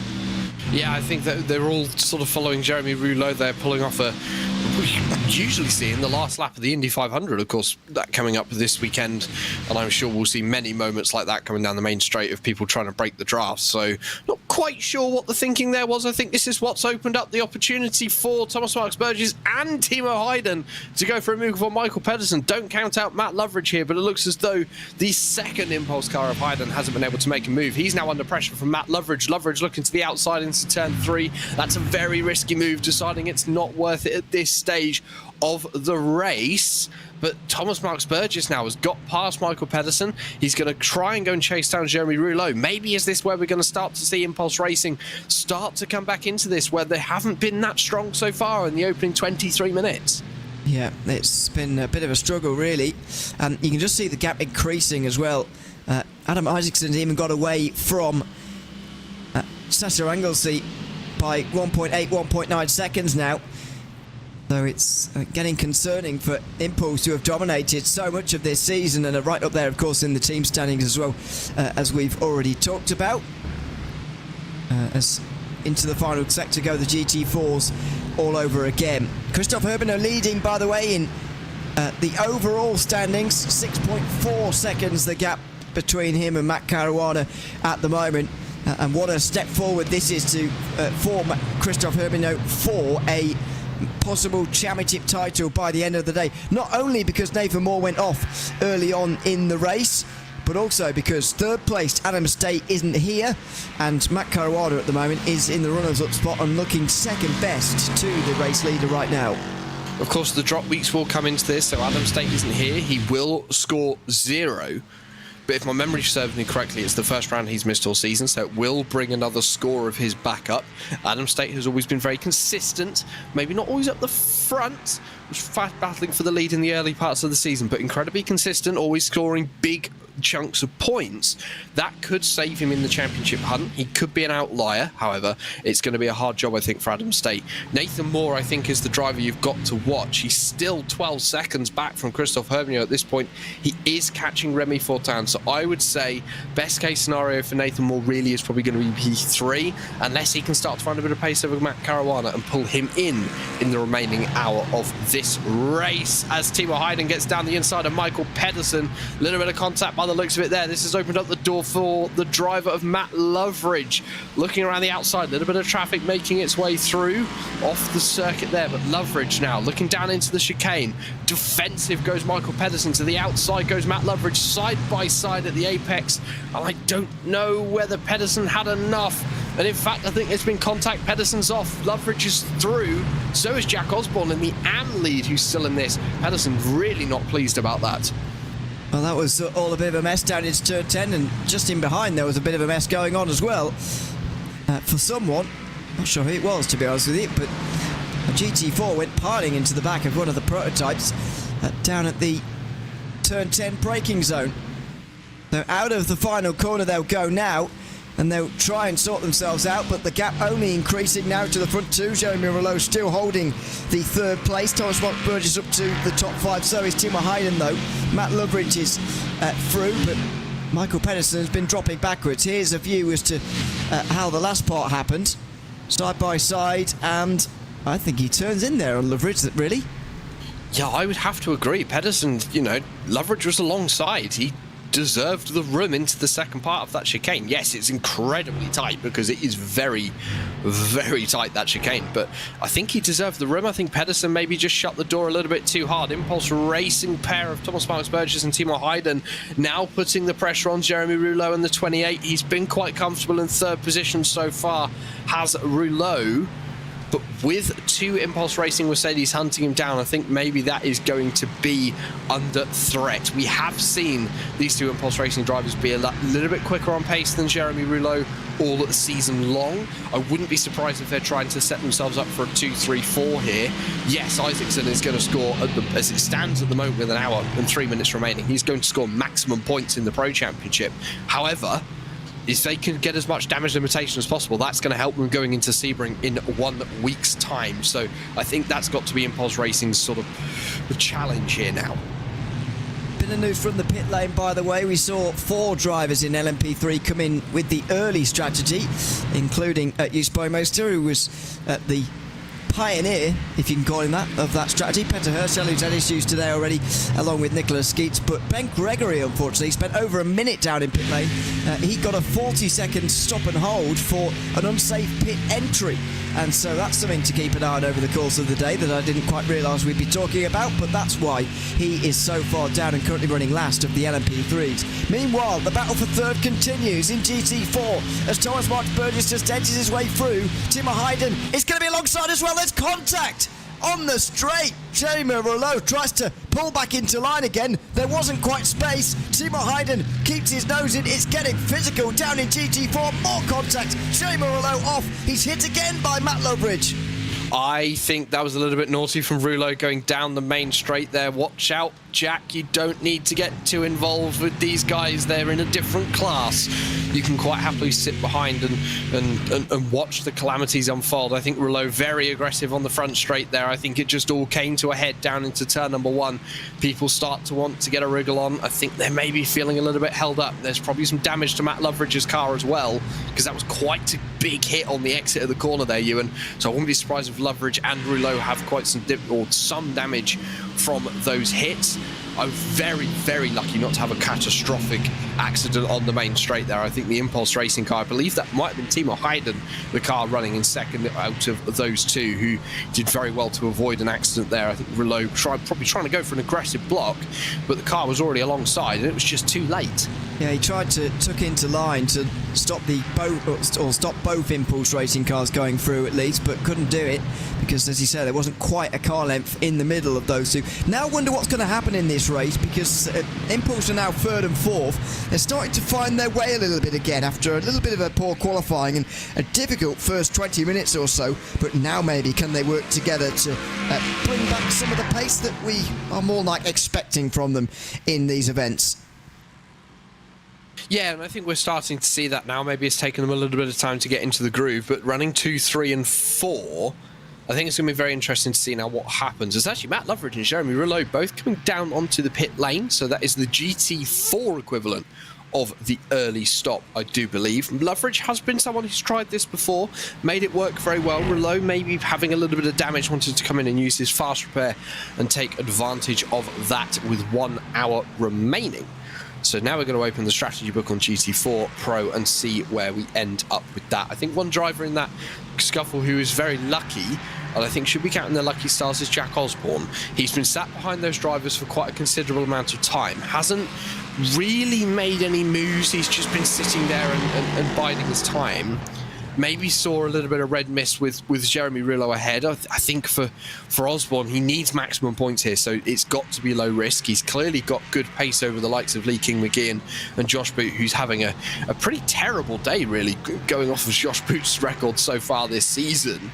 Yeah, I think that they're all sort of following Jeremy Rouleau. They're pulling off a... we usually see in the last lap of the Indy 500, of course, that coming up this weekend, and I'm sure we'll see many moments like that coming down the main straight of people trying to break the draft. So not quite sure what the thinking there was. I think this is what's opened up the opportunity for Thomas Marks Burgess and Timo Hayden to go for a move for Michael Pedersen. Don't count out Matt Loveridge here, but it looks as though the second impulse car of Hayden hasn't been able to make a move. He's now under pressure from Matt Loveridge. Loveridge looking to the outside into turn 3. That's a very risky move, deciding it's not worth it at this stage of the race. But Thomas Marks Burgess now has got past Michael Pedersen. He's going to try and go and chase down Jeremy Rouleau. Maybe is this where we're going to start to see Impulse Racing start to come back into this, where they haven't been that strong so far in the opening 23 minutes? Yeah, it's been a bit of a struggle, really. You can just see the gap increasing as well. Adam Isaacson even got away from Sasha Anglesey by 1.8, 1.9 seconds now. So it's getting concerning for Impulse, who have dominated so much of this season and are right up there, of course, in the team standings as well, as we've already talked about. As into the final sector go the GT4s all over again. Christoph Herbiner leading, by the way, in the overall standings. 6.4 seconds the gap between him and Matt Caruana at the moment. And what a step forward this is to for Christoph Herbiner for a possible championship title by the end of the day. Not only because Nathan Moore went off early on in the race, but also because third placed Adam State isn't here, and Matt Caruana at the moment is in the runners-up spot and looking second best to the race leader right now. Of course, the drop weeks will come into this, so Adam State isn't here. He will score 0. But if my memory serves me correctly, it's the first round he's missed all season, so it will bring another score of his back up. Adam State has always been very consistent, maybe not always up the front, was battling for the lead in the early parts of the season, but incredibly consistent, always scoring big chunks of points. That could save him in the championship hunt. He could be an outlier. However, it's going to be a hard job, I think, for Adam State. Nathan Moore, I think, is the driver you've got to watch. He's still 12 seconds back from Christoph Herbiner at this point. He is catching Remy Fortin, so I would say best case scenario for Nathan Moore really is probably going to be P3, unless he can start to find a bit of pace over Matt Caruana and pull him in the remaining hour of this race. As Timo Hayden gets down the inside of Michael Pedersen, a little bit of contact by the looks of it there. This has opened up the door for the driver of Matt Loveridge. Looking around the outside, a little bit of traffic making its way through off the circuit there, but Loveridge now looking down into the chicane. Defensive goes Michael Pedersen, to the outside goes Matt Loveridge, side by side at the apex, and I don't know whether Pedersen had enough. And in fact, I think it's been contact. Pedersen's off. Loveridge is through. So is Jack Osborne in the AM lead, who's still in this. Pedersen really not pleased about that. Well, that was all a bit of a mess down into turn 10, and just in behind there was a bit of a mess going on as well. For someone, not sure who it was, to be honest with you, but a GT4 went piling into the back of one of the prototypes down at the turn 10 braking zone. So out of the final corner they'll go now, and they'll try and sort themselves out, but the gap only increasing now to the front two. Jeremy Rouleau still holding the third place. Thomas Marks Burgess up to the top 5, so is Timo Hayden though. Matt Loveridge is through, but Michael Pedersen has been dropping backwards. Here's a view as to how the last part happened. Side by side, and I think he turns in there on Loveridge, really. Yeah, I would have to agree. Pedersen, you know, Loveridge was alongside. He deserved the room into the second part of that chicane. Yes, it's incredibly tight because it is very, very tight, that chicane, but I think he deserved the room. I think Pedersen maybe just shut the door a little bit too hard. Impulse Racing pair of Thomas Marks Burgess and Timo Hayden now putting the pressure on Jeremy Rouleau in the 28. He's been quite comfortable in third position so far, has Rouleau. But with 2 Impulse Racing Mercedes hunting him down, I think maybe that is going to be under threat. We have seen these 2 Impulse Racing drivers be a little bit quicker on pace than Jeremy Rouleau all season long. I wouldn't be surprised if they're trying to set themselves up for a 2-3-4 here. Yes, Isaacson is going to score, as it stands at the moment, with an hour and 3 minutes remaining. He's going to score maximum points in the Pro Championship. However, if they can get as much damage limitation as possible, that's going to help them going into Sebring in 1 week's time. So I think that's got to be Impulse Racing's sort of the challenge here now. bit of news from the pit lane, by the way. We saw 4 drivers in LMP3 come in with the early strategy, including Juspo Meister, who was the pioneer, if you can call him that, of that strategy. Petter Herschel, who's had issues today already, along with Nicholas Skeets. But Ben Gregory, unfortunately, spent over a minute down in pit lane. He got a 40-second stop and hold for an unsafe pit entry. And so that's something to keep an eye on over the course of the day that I didn't quite realise we'd be talking about, but that's why he is so far down and currently running last of the LMP3s. Meanwhile, the battle for third continues in GT4 as Thomas Mark Burgess just edges his way through. Timo Hayden is going to be alongside as well. There's contact on the straight. Jeremy Rouleau tries to pull back into line again. There wasn't quite space. Timo Hayden keeps his nose in. It's getting physical down in GT4. More contact. Jeremy Rouleau off. He's hit again by Matt Lowbridge. I think that was a little bit naughty from Rouleau going down the main straight there. Watch out, Jack. You don't need to get too involved with these guys. They're in a different class. You can quite happily sit behind and watch the calamities unfold. I think Rouleau very aggressive on the front straight there. I think it just all came to a head down into turn number 1. People start to want to get a wriggle on. I think they're maybe feeling a little bit held up. There's probably some damage to Matt Loveridge's car as well, because that was quite a big hit on the exit of the corner there, Ewan. So I wouldn't be surprised if Loveridge and Rouleau have quite some damage from those hits. I'm very, very lucky not to have a catastrophic accident on the main straight there. I think the Impulse Racing car, I believe that might have been Timo Hayden, the car running in second out of those two, who did very well to avoid an accident there. I think Rouleau probably trying to go for an aggressive block, but the car was already alongside and it was just too late. Yeah, he tried to tuck into line to stop both Impulse Racing cars going through at least, but couldn't do it because, as you said, there wasn't quite a car length in the middle of those two. Now I wonder what's going to happen in this race, because Impulse are now 3rd and 4th. They're starting to find their way a little bit again after a little bit of a poor qualifying and a difficult first 20 minutes or so, but now maybe can they work together to bring back some of the pace that we are more like expecting from them in these events. Yeah, and I think we're starting to see that now. Maybe it's taken them a little bit of time to get into the groove, but running 2, 3 and 4, I think it's going to be very interesting to see now what happens. It's actually Matt Loveridge and Jeremy Rouleau both coming down onto the pit lane, so that is the GT4 equivalent of the early stop, I do believe. Loveridge has been someone who's tried this before, made it work very well. Rouleau maybe having a little bit of damage, wanted to come in and use his fast repair and take advantage of that with 1 hour remaining. So now we're going to open the strategy book on GT4 Pro and see where we end up with that. I think one driver in that scuffle who is very lucky, and I think should be counting their lucky stars, is Jack Osborne. He's been sat behind those drivers for quite a considerable amount of time. Hasn't really made any moves. He's just been sitting there and biding his time. Maybe saw a little bit of red mist with Jeremy Rouleau ahead. I think for Osborne, he needs maximum points here, so it's got to be low risk. He's clearly got good pace over the likes of Lee King McGee and Josh Boot, who's having a pretty terrible day, really, going off of Josh Boot's record so far this season.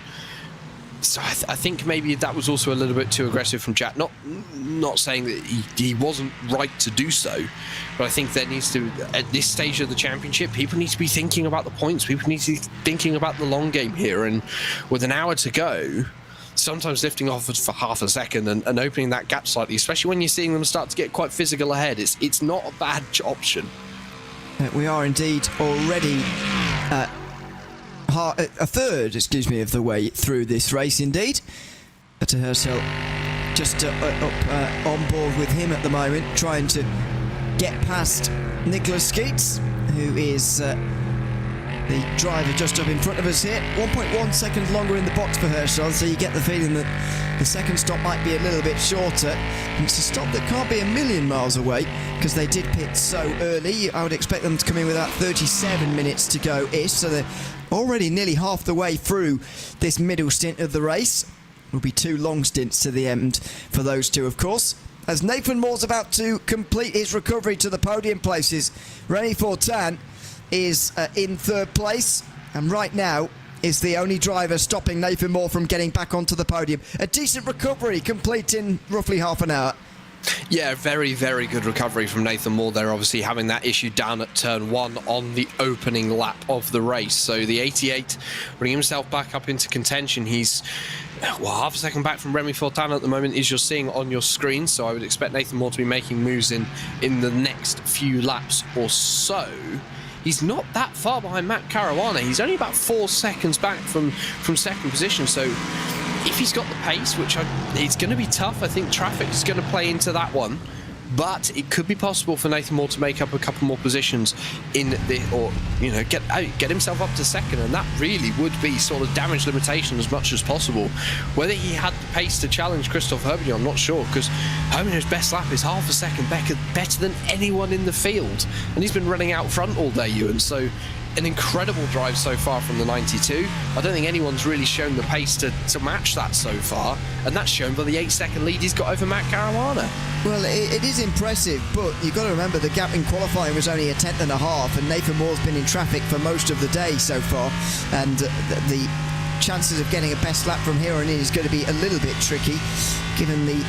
So I think maybe that was also a little bit too aggressive from Jack. Not saying that he wasn't right to do so, but I think there needs to, at this stage of the championship, people need to be thinking about the points. People need to be thinking about the long game here. And with an hour to go, sometimes lifting off for half a second and opening that gap slightly, especially when you're seeing them start to get quite physical ahead, it's not a bad option. We are indeed already a third, of the way through this race, indeed. Petter Herschel just up on board with him at the moment, trying to get past Nicholas Skeets, who is the driver just up in front of us here. 1.1 seconds longer in the box for Herschel, so you get the feeling that the second stop might be a little bit shorter. And it's a stop that can't be a million miles away, because they did pit so early. I would expect them to come in with about 37 minutes to go-ish, so they're already nearly half the way through this middle stint of the race. Will be 2 long stints to the end for those two, of course. As Nathan Moore's about to complete his recovery to the podium places, Remy Fortin is in 3rd place, and right now is the only driver stopping Nathan Moore from getting back onto the podium. A decent recovery, complete in roughly half an hour. Yeah, very, very good recovery from Nathan Moore there, obviously having that issue down at turn 1 on the opening lap of the race. So the 88 bringing himself back up into contention. He's, well, half a second back from Remy Fortin at the moment, as you're seeing on your screen. So I would expect Nathan Moore to be making moves in the next few laps or so. He's not that far behind Matt Caruana. He's only about 4 seconds back from second position. So if he's got the pace, which it's going to be tough, I think traffic is going to play into that one. But it could be possible for Nathan Moore to make up a couple more positions in the, or, you know, get himself up to second, and that really would be sort of damage limitation as much as possible. Whether he had the pace to challenge Christophe Herbignon, I'm not sure, because Herbignon's best lap is half a second better than anyone in the field, and he's been running out front all day, Ewan. So an incredible drive so far from the 92. I don't think anyone's really shown the pace to match that so far, and that's shown by the 8-second lead he's got over Matt Caruana. Well, it is impressive, but you've got to remember the gap in qualifying was only a 10.5, and Nathan Moore's been in traffic for most of the day so far, and the chances of getting a best lap from here on in is going to be a little bit tricky, given the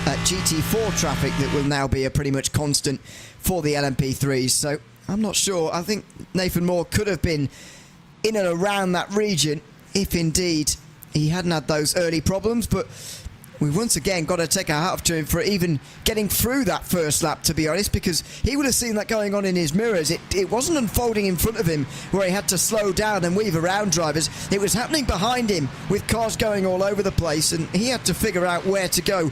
GT4 traffic that will now be a pretty much constant for the LMP3s. So I'm not sure. I think Nathan Moore could have been in and around that region if indeed he hadn't had those early problems, but we've once again got to take a hat off to him for even getting through that first lap, to be honest, because he would have seen that going on in his mirrors. It wasn't unfolding in front of him where he had to slow down and weave around drivers. It was happening behind him with cars going all over the place, and he had to figure out where to go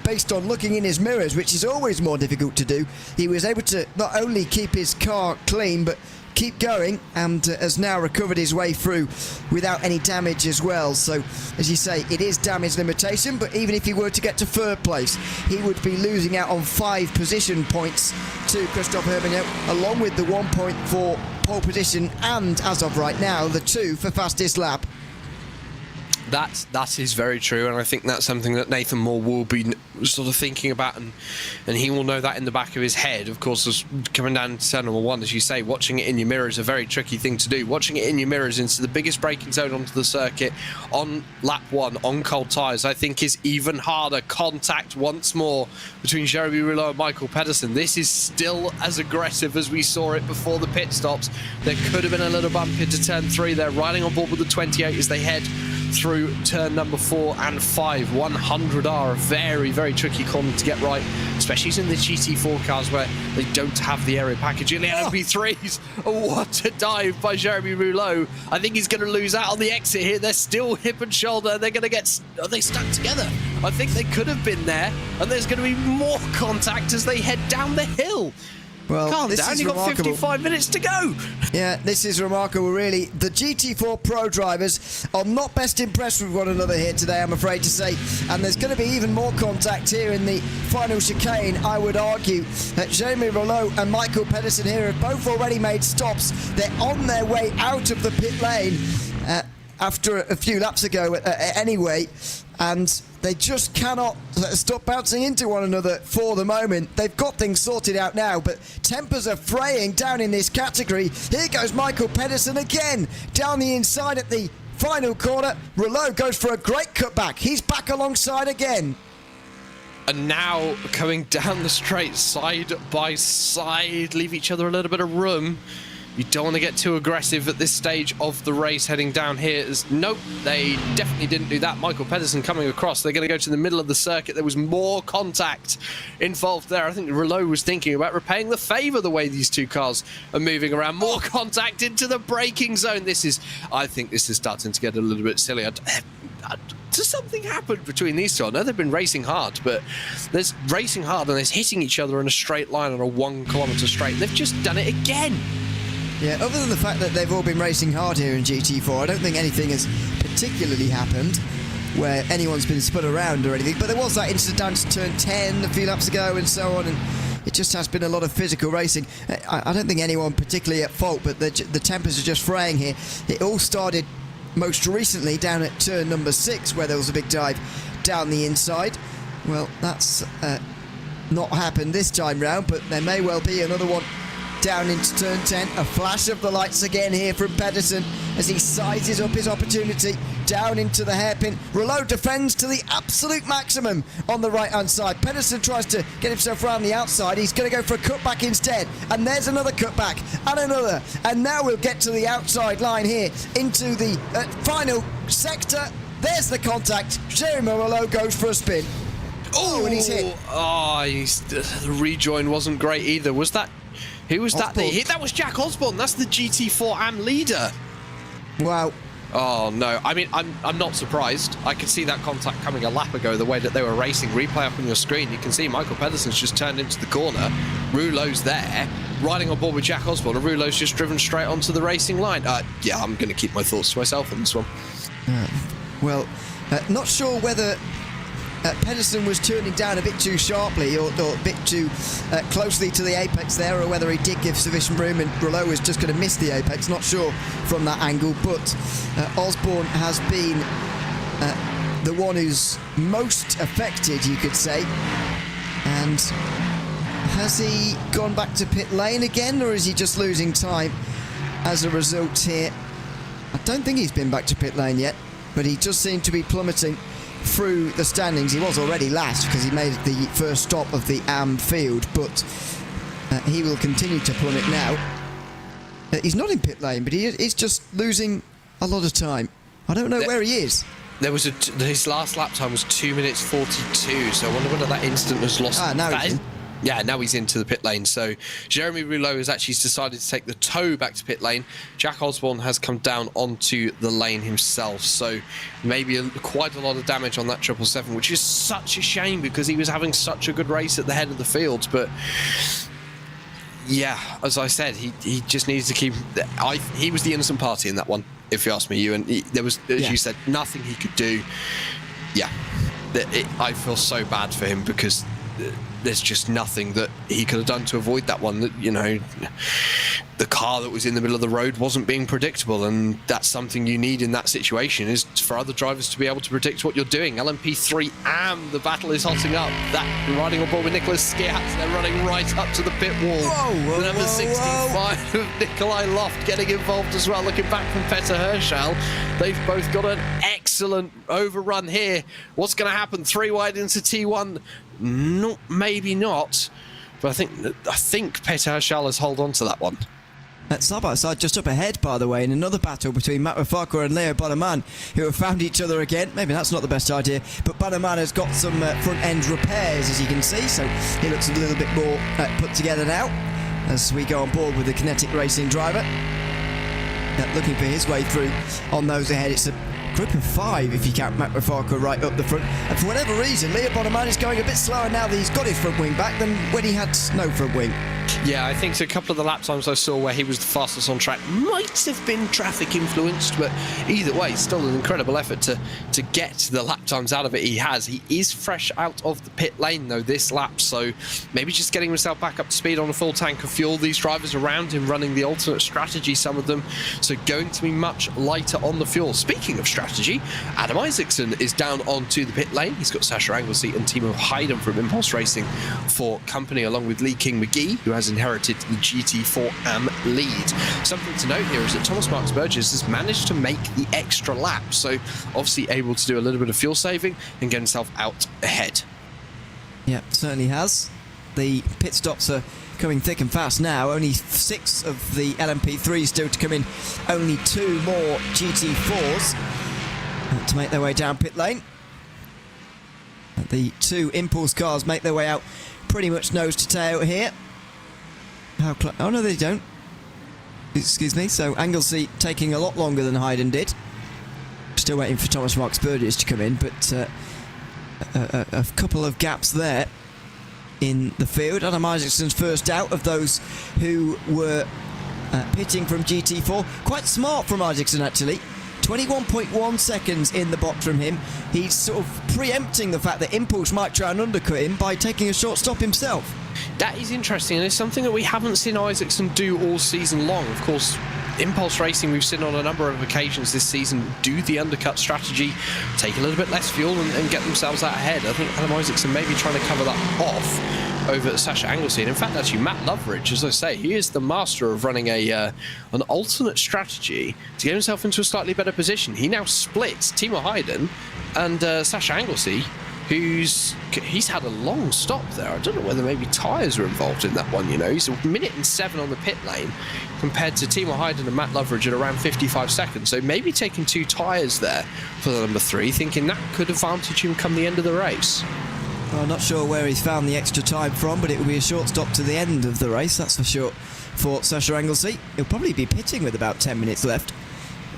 based on looking in his mirrors, which is always more difficult to do. He was able to not only keep his car clean, but keep going, and has now recovered his way through without any damage as well. So, as you say, it is damage limitation, but even if he were to get to third place, he would be losing out on 5 position points to Christophe Herbignon, along with the 1 point for pole position, and as of right now, the 2 for fastest lap. That is very true, and I think that's something that Nathan Moore will be sort of thinking about, and he will know that in the back of his head. Of course, as coming down to turn number 1, as you say, watching it in your mirror is a very tricky thing to do. Watching it in your mirrors into the biggest braking zone onto the circuit on lap 1 on cold tyres, I think is even harder. Contact once more between Jeremy Rouleau and Michael Pedersen. This is still as aggressive as we saw it before the pit stops. There could have been a little bump into turn 3. They're riding on board with the 28 as they head through turn number 4 and 5. 100R, a very, very tricky corner to get right, especially in the GT4 cars where they don't have the aero package. In the LMP3s, what a dive by Jeremy Rouleau. I think he's going to lose out on the exit here. They're still hip and shoulder. They're going to get, are they stuck together? I think they could have been there, and there's going to be more contact as they head down the hill. Well, calm down, you've got 55 minutes to go. Yeah, this is remarkable, really. The GT4 Pro drivers are not best impressed with one another here today, I'm afraid to say. And there's going to be even more contact here in the final chicane, I would argue. Jeremy Rouleau and Michael Pedersen here have both already made stops. They're on their way out of the pit lane after a few laps ago anyway. And they just cannot stop bouncing into one another for the moment. They've got things sorted out now, but tempers are fraying down in this category. Here goes Michael Pedersen again, down the inside at the final corner. Rouleau goes for a great cutback. He's back alongside again. And now coming down the straight side by side, leave each other a little bit of room. You don't want to get too aggressive at this stage of the race heading down here. Nope, they definitely didn't do that. Michael Pedersen coming across. They're going to go to the middle of the circuit. There was more contact involved there. I think Rouleau was thinking about repaying the favour the way these two cars are moving around. More contact into the braking zone. I think this is starting to get a little bit silly. Does something happen between these two? I know they've been racing hard, but there's racing hard and there's hitting each other in a straight line on a 1 kilometre straight. They've just done it again. Yeah, other than the fact that they've all been racing hard here in GT4, I don't think anything has particularly happened where anyone's been spun around or anything. But there was that incident down to turn 10 a few laps ago and so on, and it just has been a lot of physical racing. I don't think anyone particularly at fault, but the tempers are just fraying here. It all started most recently down at turn number 6, where there was a big dive down the inside. Well, that's not happened this time round, but there may well be another one down into turn 10. A flash of the lights again here from Pedersen as he sizes up his opportunity down into the hairpin. Rouleau defends to the absolute maximum on the right-hand side. Pedersen tries to get himself around the outside. He's going to go for a cutback instead. And there's another cutback and another. And now we'll get to the outside line here into the final sector. There's the contact. Jeremy Rouleau goes for a spin. Oh, and he's hit. Oh, the rejoin wasn't great either. Was that... Who was that? That was Jack Osborne. That's the GT4 AM leader. Wow. Oh, no. I mean, I'm not surprised. I could see that contact coming a lap ago, the way that they were racing. Replay up on your screen. You can see Michael Pedersen's just turned into the corner. Rouleau's there, riding on board with Jack Osborne, and Rouleau's just driven straight onto the racing line. Yeah, I'm going to keep my thoughts to myself on this one. Well, not sure whether Pedersen was turning down a bit too sharply or a bit too closely to the apex there, or whether he did give sufficient room and Rouleau was just going to miss the apex. Not sure from that angle, but Osborne has been the one who's most affected, you could say. And has he gone back to pit lane again, or is he just losing time as a result here? I don't think he's been back to pit lane yet, but he does seem to be plummeting through the standings. He was already last because he made the first stop of the AM field, but he will continue to plummet now. He's not in pit lane, but he's just losing a lot of time. I don't know where he is. There was his last lap time was 2 minutes 42, so I wonder whether that instant has lost. Now he's in. Yeah, now he's into the pit lane. So Jeremy Rouleau has actually decided to take the tow back to pit lane. Jack Osborne has come down onto the lane himself. So maybe quite a lot of damage on that 777, which is such a shame because he was having such a good race at the head of the field. But yeah, as I said, he just needs to keep... He was the innocent party in that one, if you ask me, Ewan. There was, as you said, nothing he could do. Yeah, I feel so bad for him because... there's just nothing that he could have done to avoid that one. That, you know, the car that was in the middle of the road wasn't being predictable, and that's something you need in that situation, is for other drivers to be able to predict what you're doing. LMP3 AM, the battle is hotting up. That riding on board with Nicholas Skiats, they're running right up to the pit wall. The number 65 of Nikolai Loft getting involved as well. Looking back from Petter Herschel, they've both got an excellent overrun here. What's going to happen? 3 wide into T1. No, maybe not, but I think Petter Herschel has hold on to that one. Side by side, just up ahead, by the way, in another battle between Matt Farquhar and Leo Bannerman, who have found each other again. Maybe that's not the best idea, but Bannerman has got some front-end repairs, as you can see, so he looks a little bit more put together now as we go on board with the Kinetic Racing driver. Looking for his way through on those ahead. It's a group of 5 if you count Matt Farquhar right up the front, and for whatever reason Leo Bannerman is going a bit slower now that he's got his front wing back than when he had no front wing. Yeah, I think so. A couple of the lap times I saw where he was the fastest on track might have been traffic influenced, but either way, still an incredible effort to get the lap times out of it. He has. He is fresh out of the pit lane though this lap, so maybe just getting himself back up to speed on a full tank of fuel. These drivers around him running the alternate strategy, some of them, so going to be much lighter on the fuel. Speaking of strategy, Adam Isaacson is down onto the pit lane. He's got Sasha Anglesey and Timo Heiden from Impulse Racing for company, along with Lee King-McGee, who has inherited the GT4 AM lead. Something to note here is that Thomas Marks Burgess has managed to make the extra lap, so obviously able to do a little bit of fuel saving and get himself out ahead. Yeah, certainly has. The pit stops are coming thick and fast now. Only 6 of the LMP3s still to come in. Only 2 more GT4s to make their way down pit lane. The 2 Impulse cars make their way out pretty much nose to tail here. Oh no, they don't. Excuse me. So Anglesey taking a lot longer than Heiden did. Still waiting for Thomas Marks Burgess to come in, but a couple of gaps there in the field. Adam Isaacson's first out of those who were pitting from GT4. Quite smart from Isaacson, actually. 21.1 seconds in the box from him. He's sort of preempting the fact that Impulse might try and undercut him by taking a short stop himself. That is interesting, and it's something that we haven't seen Isaacson do all season long. Of course, Impulse Racing, we've seen on a number of occasions this season, do the undercut strategy, take a little bit less fuel and get themselves out ahead. I think Adam Isaacson may be trying to cover that off. over Sasha Anglesey. And in fact, actually, Matt Loveridge, as I say, he is the master of running an alternate strategy to get himself into a slightly better position. He now splits Timo Hayden and Sasha Anglesey, he's had a long stop there. I don't know whether maybe tyres are involved in that one, you know. He's 1:07 on the pit lane compared to Timo Hayden and Matt Loveridge at around 55 seconds. So maybe taking 2 tyres there for the number 3, thinking that could advantage him come the end of the race. I'm not sure where he's found the extra time from, but it will be a short stop to the end of the race, that's for sure, for Sasha Anglesey. He'll probably be pitting with about 10 minutes left.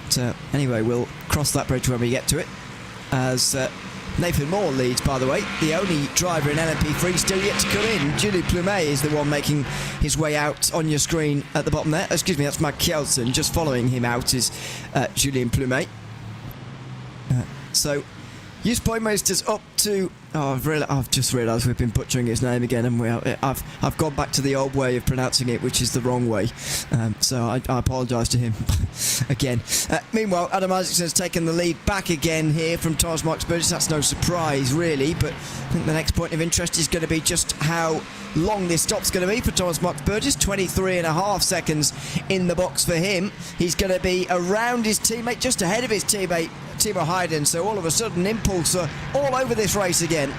But anyway, we'll cross that bridge when we get to it. As Nathan Moore leads, by the way, the only driver in LMP3 still yet to come in. Julie Plumet is the one making his way out on your screen at the bottom there. Excuse me, that's Mag Kjelsen. Just following him out is Julien Plumet. So, Jus Boymeister's up to... Oh, I've just realised we've been butchering his name again, and I've gone back to the old way of pronouncing it, which is the wrong way. So I apologise to him again. Meanwhile, Adam Isaacson has taken the lead back again here from Thomas Marks Burgess. That's no surprise, really, but I think the next point of interest is going to be just how long this stop's going to be for Thomas Marks Burgess. 23.5 seconds in the box for him. He's going to be around his teammate, just ahead of his teammate Timo Hayden, so all of a sudden Impulse are all over this race again.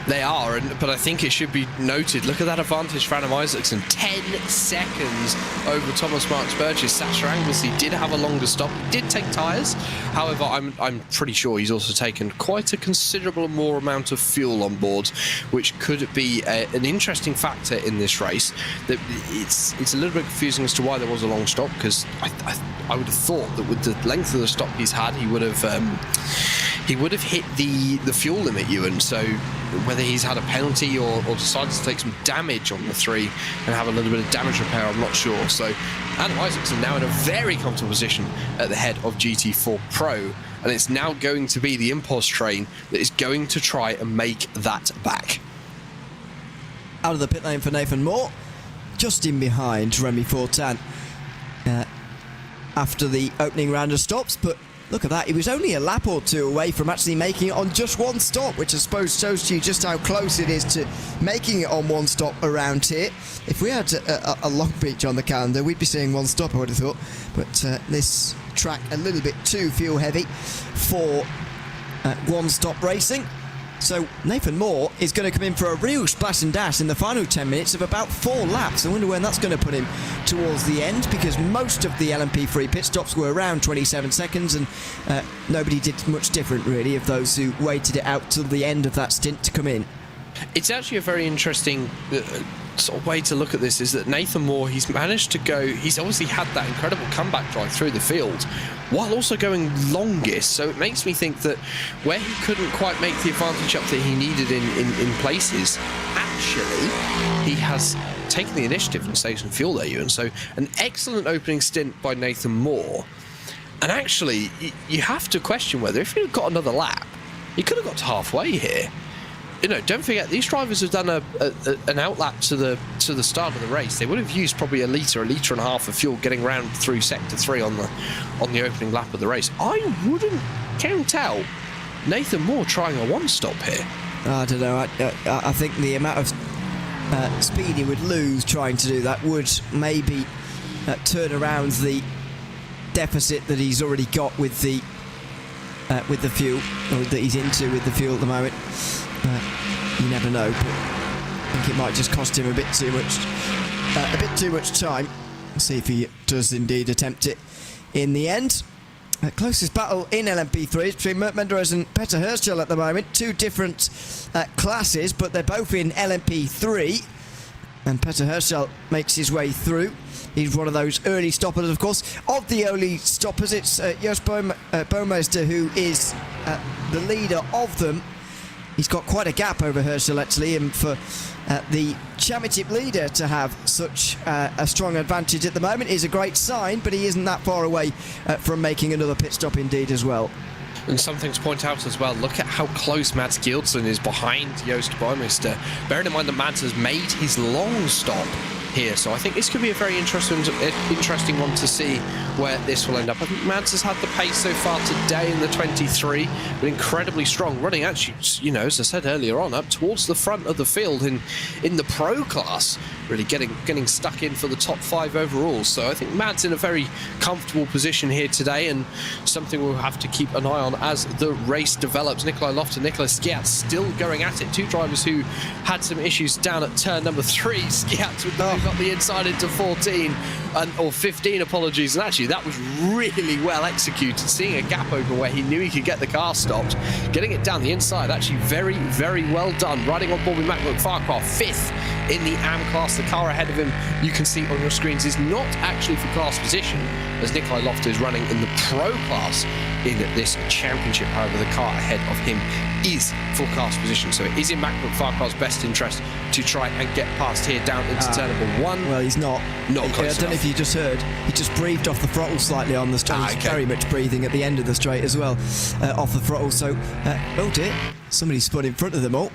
They are, but I think it should be noted, look at that advantage for Adam Isaacson, 10 seconds over Thomas Marks Burgess. Sasha Anglesey did have a longer stop, did take tyres, however I'm pretty sure he's also taken quite a considerable more amount of fuel on board, which could be an interesting factor in this race. That it's a little bit confusing as to why there was a long stop, because I would have thought that with the length of the stop he's had, he would have hit the fuel limit, Ewan. So whether he's had a penalty or decided to take some damage on the 3 and have a little bit of damage repair, I'm not sure. So Adam Isaacson now in a very comfortable position at the head of GT4 Pro, and it's now going to be the Impulse train that is going to try and make that back. Out of the pit lane for Nathan Moore, just in behind Remy Fortin after the opening round of stops, but look at that, he was only a lap or 2 away from actually making it on just 1 stop, which I suppose shows to you just how close it is to making it on 1 stop around here. If we had a Long Beach on the calendar, we'd be seeing 1 stop, I would have thought, but this track a little bit too fuel heavy for 1 stop racing. So Nathan Moore is going to come in for a real splash and dash in the final 10 minutes of about 4 laps. I wonder when that's going to put him towards the end, because most of the LMP3 pit stops were around 27 seconds and nobody did much different really of those who waited it out till the end of that stint to come in. It's actually a very interesting sort of way to look at this, is that Nathan Moore, he's managed to go, he's obviously had that incredible comeback drive through the field while also going longest, so it makes me think that where he couldn't quite make the advantage up that he needed in places, actually he has taken the initiative and saved some fuel there, Ewan. So an excellent opening stint by Nathan Moore, and actually you have to question whether if he'd got another lap he could have got to halfway here. You know, don't forget, these drivers have done an outlap to the start of the race. They would have used probably a litre and a half of fuel getting round through sector 3 on the opening lap of the race. I wouldn't count out Nathan Moore trying a 1 stop here. I don't know. I think the amount of speed he would lose trying to do that would maybe turn around the deficit that he's already got with the fuel, or that he's into with the fuel at the moment. You never know, but I think it might just cost him a bit too much time. Let's see if he does indeed attempt it in the end. Closest battle in LMP3 is between Mert Menderes and Petter Herschel at the moment. 2 different classes, but they're both in LMP3. And Petter Herschel makes his way through. He's one of those early stoppers, of course. Of the early stoppers, it's Jus Boymeister who is the leader of them. He's got quite a gap over Herschel, actually, and for the championship leader to have such a strong advantage at the moment is a great sign, but he isn't that far away from making another pit stop indeed as well. And something to point out as well, look at how close Mads Gilson is behind Joost Boymeister. Bearing in mind that Mads has made his long stop here. So I think this could be a very interesting one to see where this will end up. I think Mads has had the pace so far today in the 23, but incredibly strong, running actually, you know, as I said earlier on, up towards the front of the field in the pro class, really getting stuck in for the top 5 overall. So I think Mads in a very comfortable position here today, and something we'll have to keep an eye on as the race develops. Nikolai Loft and Nicholas Skiat still going at it. Two drivers who had some issues down at turn number 3. Skiat with got the inside into 14, or 15, apologies, and actually that was really well executed, seeing a gap open where he knew he could get the car stopped, getting it down the inside. Actually very, very well done. Riding on board with Matt McFarquhar, 5th in the AM class. The car ahead of him, you can see on your screens, is not actually for class position, as Nikolai Loft is running in the pro class in this championship. However, the car ahead of him is for class position, so it is in Matt McFarquhar's best interest to try and get past here down into turn number 1. Well, he's not. Not close I don't know if you just heard, he just breathed off the throttle slightly on the straight. He's very much breathing at the end of the straight as well, off the throttle. So, oh dear, somebody spun in front of them all.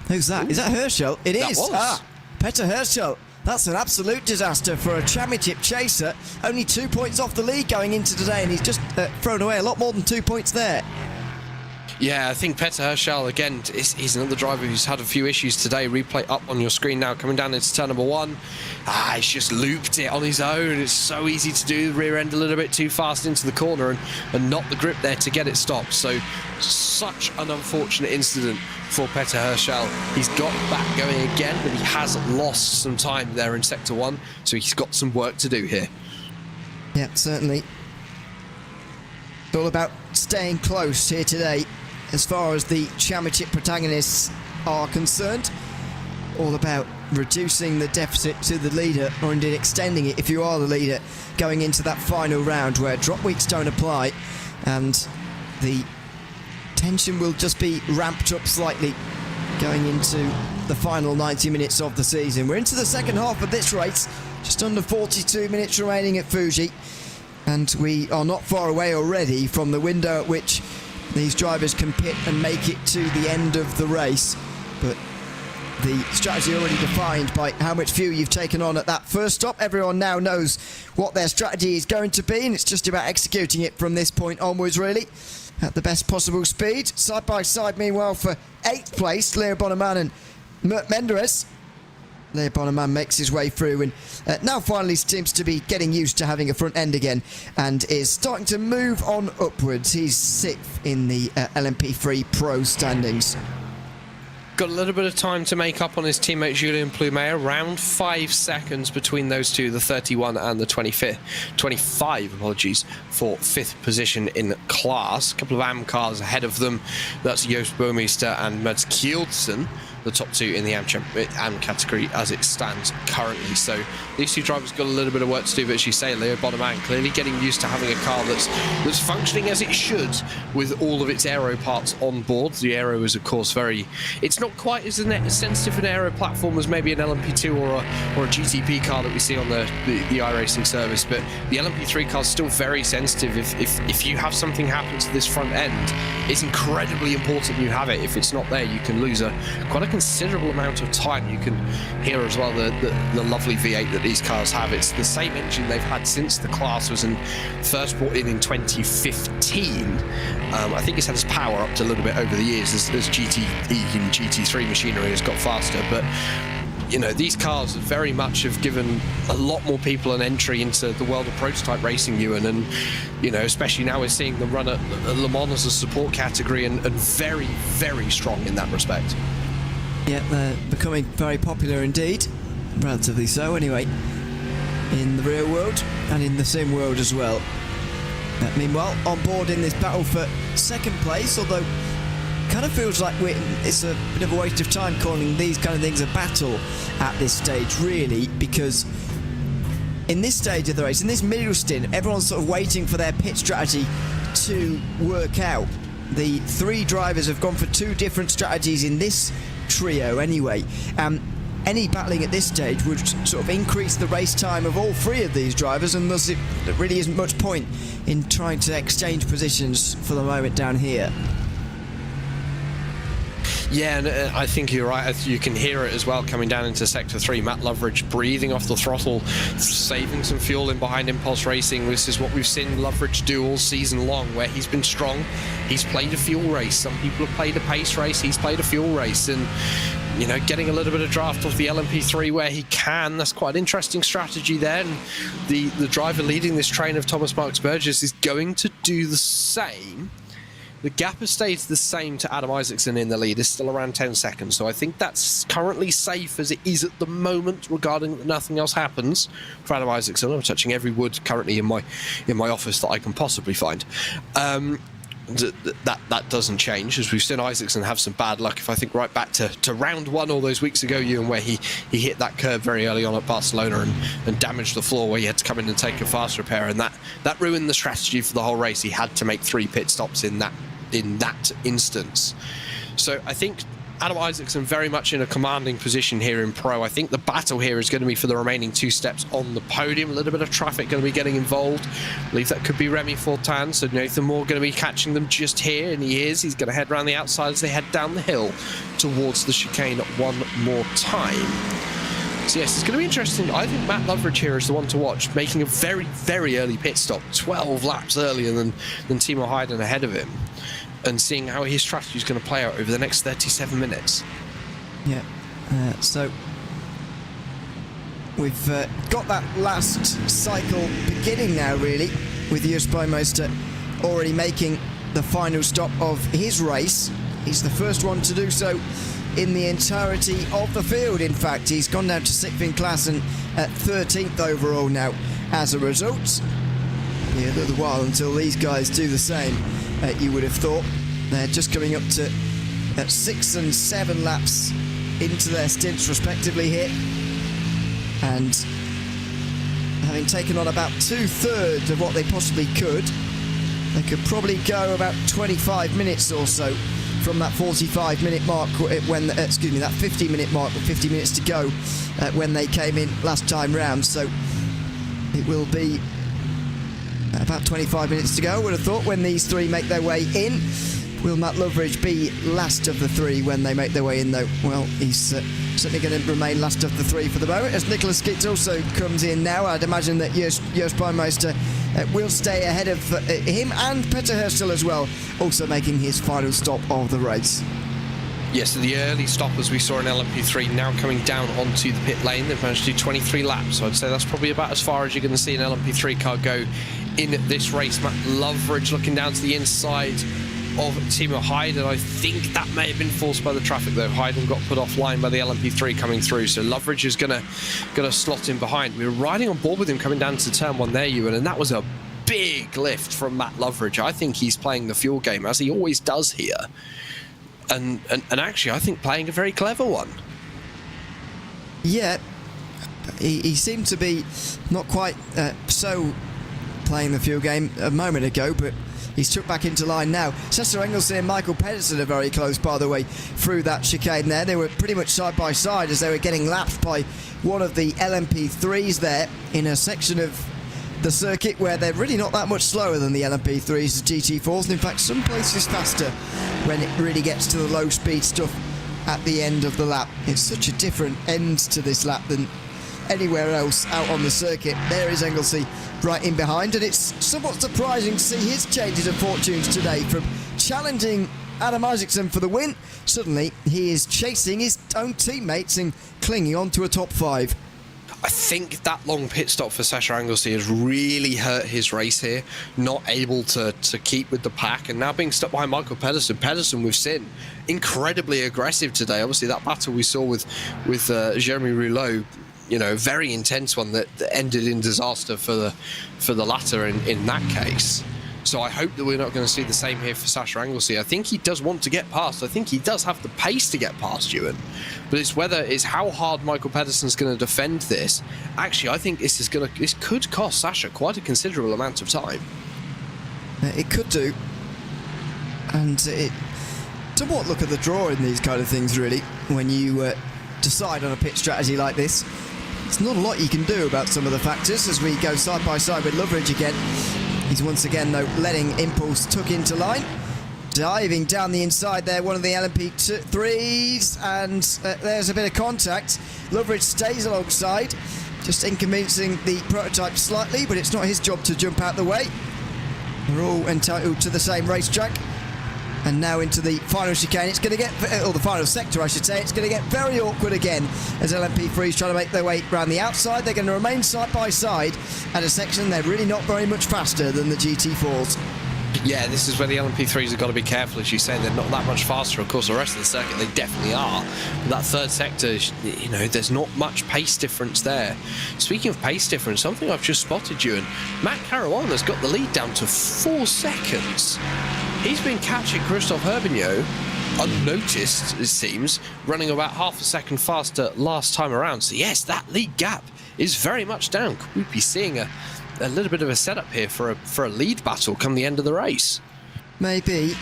Who's that? Ooh. Is that Herschel? It is. Petter Herschel. That's an absolute disaster for a championship chaser. Only 2 points off the lead going into today, and he's just thrown away a lot more than 2 points there. Yeah, I think Petter Herschel, again, he's another driver who's had a few issues today. Replay up on your screen now, coming down into turn number 1. He's just looped it on his own. It's so easy to do. The rear end a little bit too fast into the corner and not the grip there to get it stopped. So, such an unfortunate incident for Petter Herschel. He's got back going again, but he has lost some time there in Sector 1, so he's got some work to do here. Yeah, certainly. It's all about staying close here today, as far as the championship protagonists are concerned. All about reducing the deficit to the leader, or indeed extending it if you are the leader, going into that final round where drop weeks don't apply, and the tension will just be ramped up slightly going into the final 90 minutes of the season. We're into the second half of this race, just under 42 minutes remaining at Fuji, and we are not far away already from the window at which these drivers can pit and make it to the end of the race. But the strategy already defined by how much fuel you've taken on at that first stop. Everyone now knows what their strategy is going to be, and it's just about executing it from this point onwards, really, at the best possible speed. Side by side, meanwhile, for 8th place, Leo Bonneman and Mert Menderes. Leo Bonneman makes his way through and now finally seems to be getting used to having a front end again, and is starting to move on upwards. He's 6th in the LMP3 Pro standings. Got a little bit of time to make up on his teammate Julien Plumet, around 5 seconds between those two, the 31 and the 25, apologies, for 5th position in class. A couple of AM cars ahead of them. That's Joost Boemeister and Mads Kjeldsen, the top 2 in the AM category as it stands currently. So these two drivers got a little bit of work to do, but as you say, Leo Bonneman clearly getting used to having a car that's functioning as it should, with all of its aero parts on board. The aero is, of course, it's not quite as sensitive an aero platform as maybe an LMP2 or a GTP car that we see on the iRacing service, but the LMP3 car is still very sensitive. If you have something happen to this front end, it's incredibly important you have it. If it's not there, you can lose quite a considerable amount of time. You can hear as well the lovely V8 that these cars have. It's the same engine they've had since the class was first brought in 2015. I think it's had its power up to a little bit over the years as GTE and GT3 machinery has got faster, but you know, these cars very much have given a lot more people an entry into the world of prototype racing, Ewan, and you know, especially now we're seeing them run at Le Mans as a support category, and very, very strong in that respect. Yeah, they're becoming very popular indeed, relatively so anyway, in the real world and in the sim world as well. Meanwhile, on board in this battle for 2nd place, although kind of feels like it's a bit of a waste of time calling these kind of things a battle at this stage, really, because in this stage of the race, in this middle stint, everyone's sort of waiting for their pit strategy to work out. The 3 drivers have gone for 2 different strategies in this trio anyway. Any battling at this stage would sort of increase the race time of all 3 of these drivers, and thus there really isn't much point in trying to exchange positions for the moment down here. Yeah, and I think you're right. You can hear it as well coming down into Sector 3. Matt Loveridge breathing off the throttle, saving some fuel in behind Impulse Racing. This is what we've seen Loveridge do all season long, where he's been strong. He's played a fuel race. Some people have played a pace race. He's played a fuel race. And, you know, getting a little bit of draft off the LMP3 where he can. That's quite an interesting strategy there. And the driver leading this train of Thomas Marks Burgess is going to do the same. The gap has stayed the same to Adam Isaacson in the lead. It's still around 10 seconds. So I think that's currently safe as it is at the moment, regarding that nothing else happens for Adam Isaacson. I'm touching every wood currently in my office that I can possibly find. That doesn't change, as we've seen Isaacson have some bad luck. If I think right back to round one all those weeks ago, Ewan, where he hit that curve very early on at Barcelona and damaged the floor, where he had to come in and take a fast repair, and that ruined the strategy for the whole race. He had to make 3 pit stops in that instance. So I think Adam Isaacson very much in a commanding position here in Pro. I think the battle here is going to be for the remaining 2 steps on the podium. A little bit of traffic going to be getting involved. I believe that could be Remy Fortin, so Nathan Moore going to be catching them just here, and he is. He's going to head around the outside as they head down the hill towards the chicane one more time. So yes, it's going to be interesting. I think Matt Loveridge here is the one to watch, making a very, very early pit stop, 12 laps earlier than Timo Hayden ahead of him, and seeing how his strategy is going to play out over the next 37 minutes. Yeah, so we've got that last cycle beginning now, really, with Joost Boijmeister already making the final stop of his race. He's the first one to do so in the entirety of the field. In fact, he's gone down to 6th in class and at 13th overall now as a result. Be a little while until these guys do the same, you would have thought. They're just coming up to 6 and 7 laps into their stints respectively here, and having taken on about 2/3 of what they possibly could, they could probably go about 25 minutes or so from that 45-minute mark when, that 50-minute mark with 50 minutes to go when they came in last time round. So it will be about 25 minutes to go, I would have thought, when these 3 make their way in. Will Matt Loveridge be last of the 3 when they make their way in, though? Well, he's certainly going to remain last of the 3 for the moment, as Nicholas Skitz also comes in now. I'd imagine that Joost Boijmeister will stay ahead of him, and Petter Herschel as well, also making his final stop of the race. Yes, so the early stoppers we saw in LMP3 now coming down onto the pit lane. They've managed to do 23 laps, so I'd say that's probably about as far as you're going to see an LMP3 car go in this race. Matt Loveridge looking down to the inside of Timo Hayden. I think that may have been forced by the traffic, though. Hayden got put offline by the LMP3 coming through, so Loveridge is gonna slot in behind. We were riding on board with him coming down to turn 1 there, Ewan, and that was a big lift from Matt Loveridge. I think he's playing the fuel game, as he always does here, and actually I think playing a very clever one. Yeah, he seemed to be not quite so playing the fuel game a moment ago, but he's took back into line now. Cesar Engelsey and Michael Pedersen are very close, by the way, through that chicane there. They were pretty much side by side as they were getting lapped by one of the LMP3s there in a section of the circuit where they're really not that much slower than the LMP3s, the GT4s, and in fact some places faster when it really gets to the low speed stuff at the end of the lap. It's such a different end to this lap than anywhere else out on the circuit. There is Engelsey right in behind, and it's somewhat surprising to see his changes of fortunes today, from challenging Adam Isaacson for the win. Suddenly he is chasing his own teammates and clinging on to a top 5. I think that long pit stop for Sasha Engelsey has really hurt his race here, not able to keep with the pack, and now being stuck behind Michael Pedersen. Pedersen, we've seen, incredibly aggressive today. Obviously that battle we saw with Jeremy Rouleau, you know, very intense one that ended in disaster for the latter in that case. So I hope that we're not going to see the same here for Sasha Engelsey. I think he does want to get past. I think he does have the pace to get past Ewan. But it's how hard Michael Pedersen's going to defend this. Actually, I think this could cost Sasha quite a considerable amount of time. It could do. And it somewhat look at the draw in these kind of things, really, when you decide on a pit strategy like this. It's not a lot you can do about some of the factors as we go side by side with Loveridge again. He's once again, though, letting Impulse tuck into line. Diving down the inside there, one of the LMP3s, and there's a bit of contact. Loveridge stays alongside, just inconveniencing the prototype slightly, but it's not his job to jump out the way. They're all entitled to the same racetrack. And now into the final chicane, it's going to get, or the final sector I should say, it's going to get very awkward again as LMP3 is trying to make their way around the outside. They're going to remain side by side at a section they're really not very much faster than the GT4s. Yeah, this is where the LMP3s have got to be careful, as you say. They're not that much faster. Of course, the rest of the circuit, they definitely are. But that third sector, you know, there's not much pace difference there. Speaking of pace difference, something I've just spotted, you, and Matt Caruana's got the lead down to 4 seconds. He's been catching Christophe Herbigno unnoticed, it seems, running about half a second faster last time around. So yes, that lead gap is very much down. Could we be seeing a little bit of a setup here for a lead battle come the end of the race? Maybe.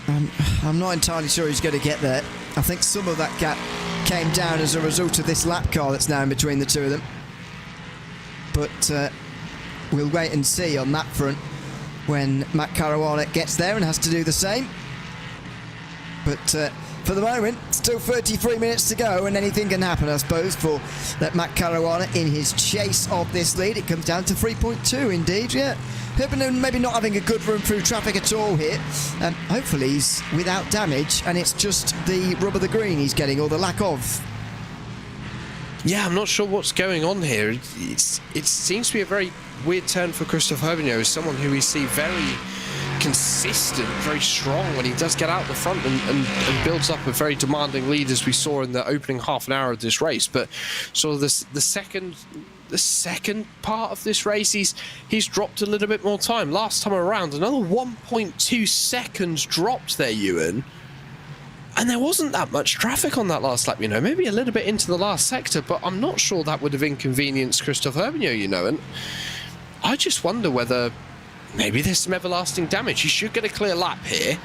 I'm not entirely sure he's going to get there. I think some of that gap came down as a result of this lap car that's now in between the two of them. But we'll wait and see on that front when Matt Caruana gets there and has to do the same. But for the moment, still 33 minutes to go, and anything can happen, I suppose, for that Matt Caruana in his chase of this lead. It comes down to 3.2 indeed, yeah. Herbigno maybe not having a good run through traffic at all here. Hopefully he's without damage, and it's just the rub of the green he's getting, or the lack of. Yeah, I'm not sure what's going on here. It seems to be a very weird turn for Christophe Herbigno, as someone who we see very consistent, very strong when he does get out the front and builds up a very demanding lead, as we saw in the opening half an hour of this race. But sort of the second part of this race, he's dropped a little bit more time. Last time around, another 1.2 seconds dropped there, Ewan. And there wasn't that much traffic on that last lap, you know, maybe a little bit into the last sector, but I'm not sure that would have inconvenienced Christophe Herbigno, you know. And I just wonder whether maybe there's some everlasting damage. He should get a clear lap here,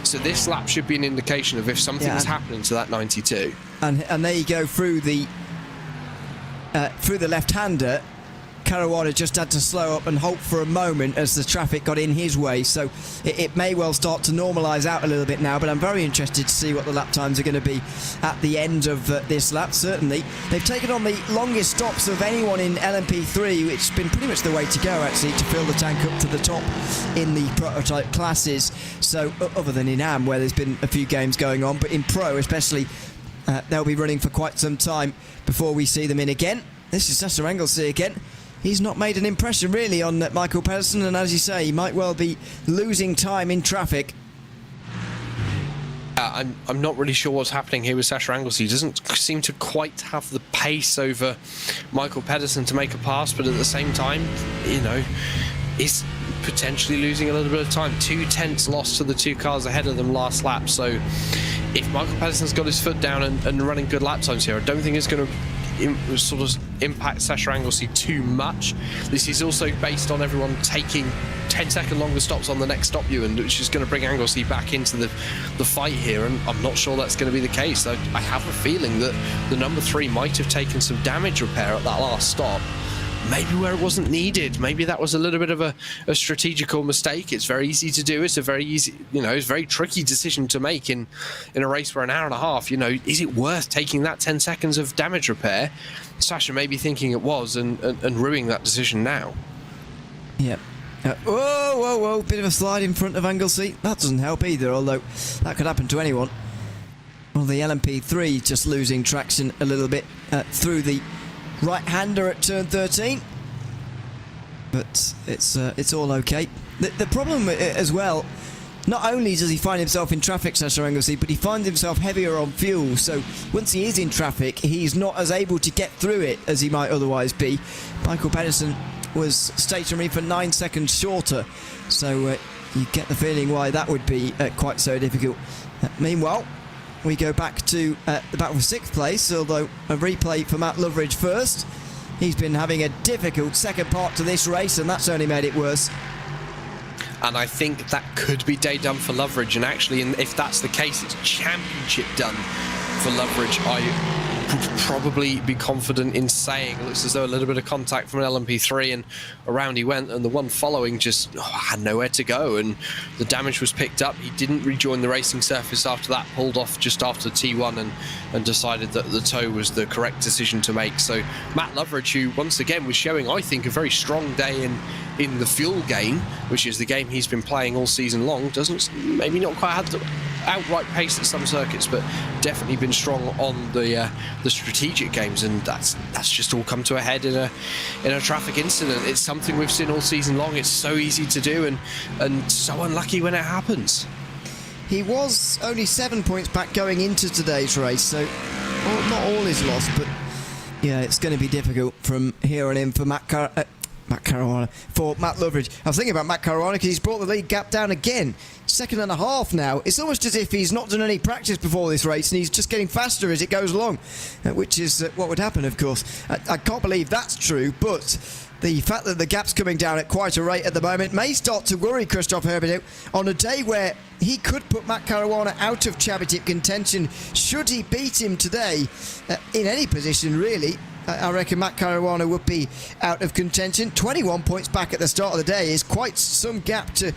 so this lap should be an indication of if something's happening to that 92. And there you go, through the left-hander. Caruana just had to slow up and halt for a moment as the traffic got in his way, so it may well start to normalise out a little bit now, but I'm very interested to see what the lap times are going to be at the end of this lap. Certainly they've taken on the longest stops of anyone in LMP3, which has been pretty much the way to go actually, to fill the tank up to the top in the prototype classes. So other than in AM, where there's been a few games going on, but in Pro especially, they'll be running for quite some time before we see them in again. This is Sasha Anglesey again. He's not made an impression really on Michael Pedersen, and as you say, he might well be losing time in traffic. I'm not really sure what's happening here with Sasha Anglesey. He doesn't seem to quite have the pace over Michael Pedersen to make a pass, but at the same time, you know, he's potentially losing a little bit of time. 2 tenths lost to the two cars ahead of them last lap, so if Michael Pedersen's got his foot down and running good lap times here, I don't think it's going to sort of impact Sasha Anglesey too much. This is also based on everyone taking 10-second longer stops on the next stop, Ewan, which is going to bring Anglesey back into the fight here, and I'm not sure that's going to be the case. I have a feeling that the number 3 might have taken some damage repair at that last stop, maybe where it wasn't needed. Maybe that was a little bit of a strategical mistake. It's very easy to do. It's a very easy, you know, it's a very tricky decision to make in a race for an hour and a half. You know, is it worth taking that 10 seconds of damage repair? Sasha may be thinking it was, and ruining that decision now. Yep. Whoa, bit of a slide in front of Anglesey. That doesn't help either, although that could happen to anyone. Well, the LMP3 just losing traction a little bit through the right-hander at turn 13, but it's all okay. The problem as well, not only does he find himself in traffic, Sasha Anglesey, but he finds himself heavier on fuel, so once he is in traffic, he's not as able to get through it as he might otherwise be. Michael Pedersen was stationary for 9 seconds shorter, so you get the feeling why that would be quite so difficult. Meanwhile, we go back to the battle for 6th place, although a replay for Matt Loveridge first. He's been having a difficult second part to this race, and that's only made it worse. And I think that could be day done for Loveridge, and actually, if that's the case, it's championship done for Loveridge. I probably be confident in saying. It looks as though a little bit of contact from an LMP3 and around he went, and the one following just had nowhere to go, and the damage was picked up. He didn't rejoin the racing surface after that, pulled off just after T1 and decided that the tow was the correct decision to make. So Matt Loveridge, who once again was showing, I think, a very strong day in the fuel game, which is the game he's been playing all season long, doesn't maybe not quite have the outright pace at some circuits, but definitely been strong on the strategic games, and that's just all come to a head in a traffic incident. It's something we've seen all season long. It's so easy to do and so unlucky when it happens. He was only 7 points back going into today's race, so not all is lost, but yeah, it's going to be difficult from here on in for Matt Caruana, for Matt Loveridge. I was thinking about Matt Caruana because he's brought the lead gap down again. 2.5 now. It's almost as if he's not done any practice before this race and he's just getting faster as it goes along, which is what would happen, of course. I can't believe that's true, but the fact that the gap's coming down at quite a rate at the moment may start to worry Christophe Herbinot on a day where he could put Matt Caruana out of championship contention should he beat him today in any position, really. I reckon Matt Caruana would be out of contention. 21 points back at the start of the day is quite some gap to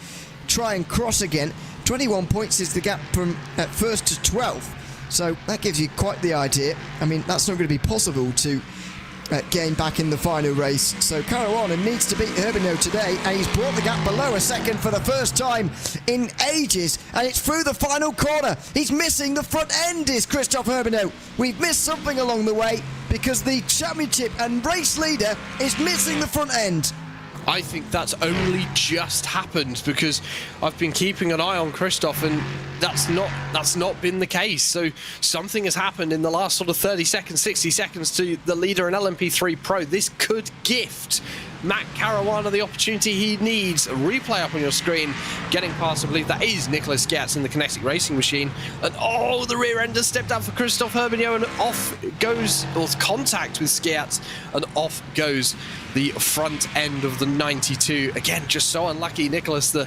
try and cross again. 21 points is the gap from first to 12th, so that gives you quite the idea. I mean, that's not going to be possible to gain back in the final race. So Caruana needs to beat Herbinot today, and he's brought the gap below a second for the first time in ages, and it's through the final corner. He's missing the front end, is Christophe Herbinot. We've missed something along the way because the championship and race leader is missing the front end. I think that's only just happened because I've been keeping an eye on Christophe, and that's not been the case. So something has happened in the last sort of 30 seconds, 60 seconds to the leader in LMP3 Pro. This could gift Matt Caruana the opportunity he needs. A replay up on your screen, getting past, I believe that is Nicholas Gatz in the Kinetic Racing Machine. And oh, the rear end has stepped out for Christophe Herbinot, and off goes, or contact with Skiats, and off goes the front end of the 92. Again, just so unlucky, Nicholas, the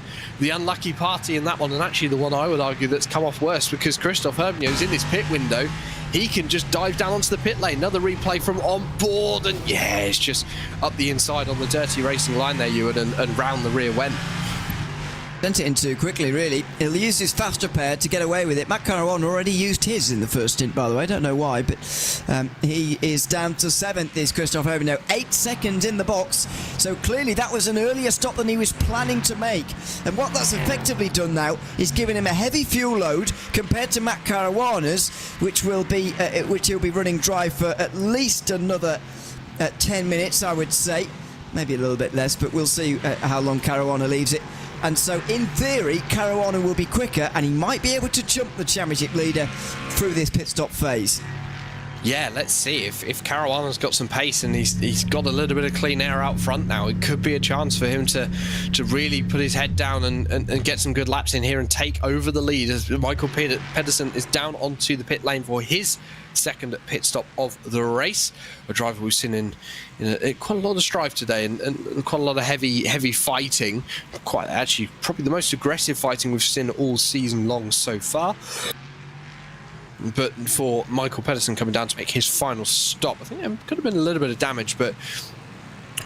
unlucky party in that one, and actually the one I would argue that's come off worse, because Christophe Herbinot is in this pit window. He can just dive down onto the pit lane. Another replay from on board, and yeah, it's just up the inside on the dirty racing line there, Ewan, and round the rear went. Sent it in too quickly, really. He'll use his faster pair to get away with it. Matt Caruana already used his in the first stint, by the way. I don't know why, but he is down to 7th, is Christophe Herbinot. 8 seconds in the box. So clearly that was an earlier stop than he was planning to make. And what that's effectively done now is given him a heavy fuel load compared to Matt Caruana's, which he'll be running dry for at least another 10 minutes, I would say. Maybe a little bit less, but we'll see how long Caruana leaves it. And so, in theory, Caruana will be quicker, and he might be able to jump the championship leader through this pit stop phase. Yeah, let's see. If Caruana's got some pace and he's got a little bit of clean air out front now, it could be a chance for him to really put his head down and get some good laps in here and take over the lead, as Michael Pedersen is down onto the pit lane for his second pit stop of the race. A driver we've seen in quite a lot of strife today and quite a lot of heavy fighting. Quite actually, probably the most aggressive fighting we've seen all season long so far. But for Michael Pedersen coming down to make his final stop, I think there could have been a little bit of damage, but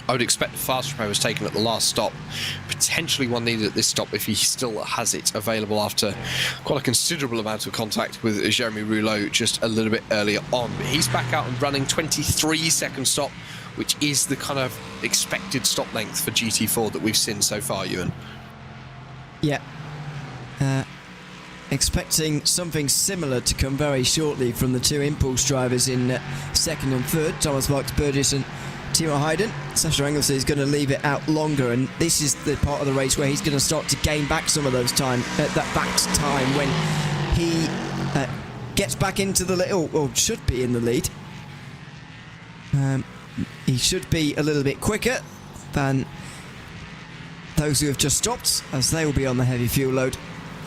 I would expect the fast repair was taken at the last stop. Potentially one needed at this stop if he still has it available after quite a considerable amount of contact with Jeremy Rouleau just a little bit earlier on. But he's back out and running. 23-second stop, which is the kind of expected stop length for GT4 that we've seen so far, Ewan. Yeah. Expecting something similar to come very shortly from the two Impulse drivers in second and third, Thomas Marks-Burgess and Timo Hayden. Sasha Engelsson is going to leave it out longer, and this is the part of the race where he's going to start to gain back some of those time, that back time when he gets back into the lead, or should be in the lead. He should be a little bit quicker than those who have just stopped, as they will be on the heavy fuel load.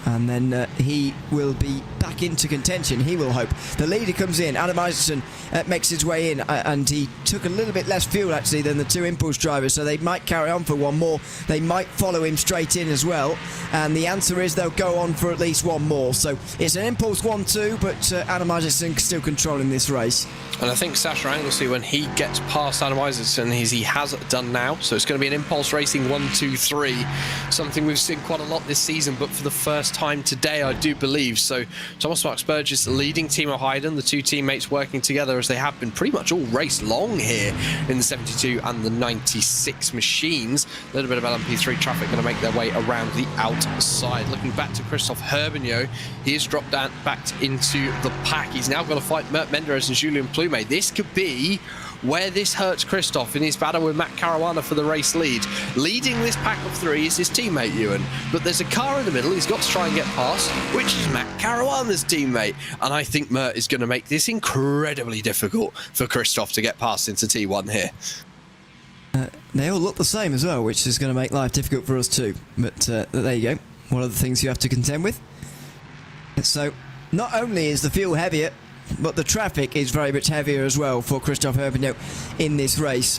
And then he will be back into contention, he will hope. The leader comes in, Adam Isaacson makes his way in, and he took a little bit less fuel actually than the two impulse drivers, so they might carry on for one more. They might follow him straight in as well, and the answer is they'll go on for at least one more. So it's an impulse 1-2, but Adam Isaacson still controlling this race. And I think Sasha Anglesey, when he gets past Adam Isaacson, he has done now, so it's going to be an impulse racing 1-2-3, something we've seen quite a lot this season, but for the first time today, I do believe. So Thomas Marks Burgess leading Timo Hayden, the two teammates working together as they have been pretty much all race long here in the 72 and the 96 machines. A little bit of LMP3 traffic going to make their way around the outside. Looking back to Christophe Herbigno, he has dropped down back into the pack. He's now got to fight Mert Menderes and Julien Plumet. This could be where this hurts Christophe in his battle with Matt Caruana for the race lead. Leading this pack of three is his teammate Ewan, but there's a car in the middle he's got to try and get past, which is Matt Caruana's teammate, and I think Mert is going to make this incredibly difficult for Christophe to get past into T1 here. They all look the same as well, which is going to make life difficult for us too. But there you go, one of the things you have to contend with. So not only is the fuel heavier, but the traffic is very much heavier as well for Christophe Herbigno in this race,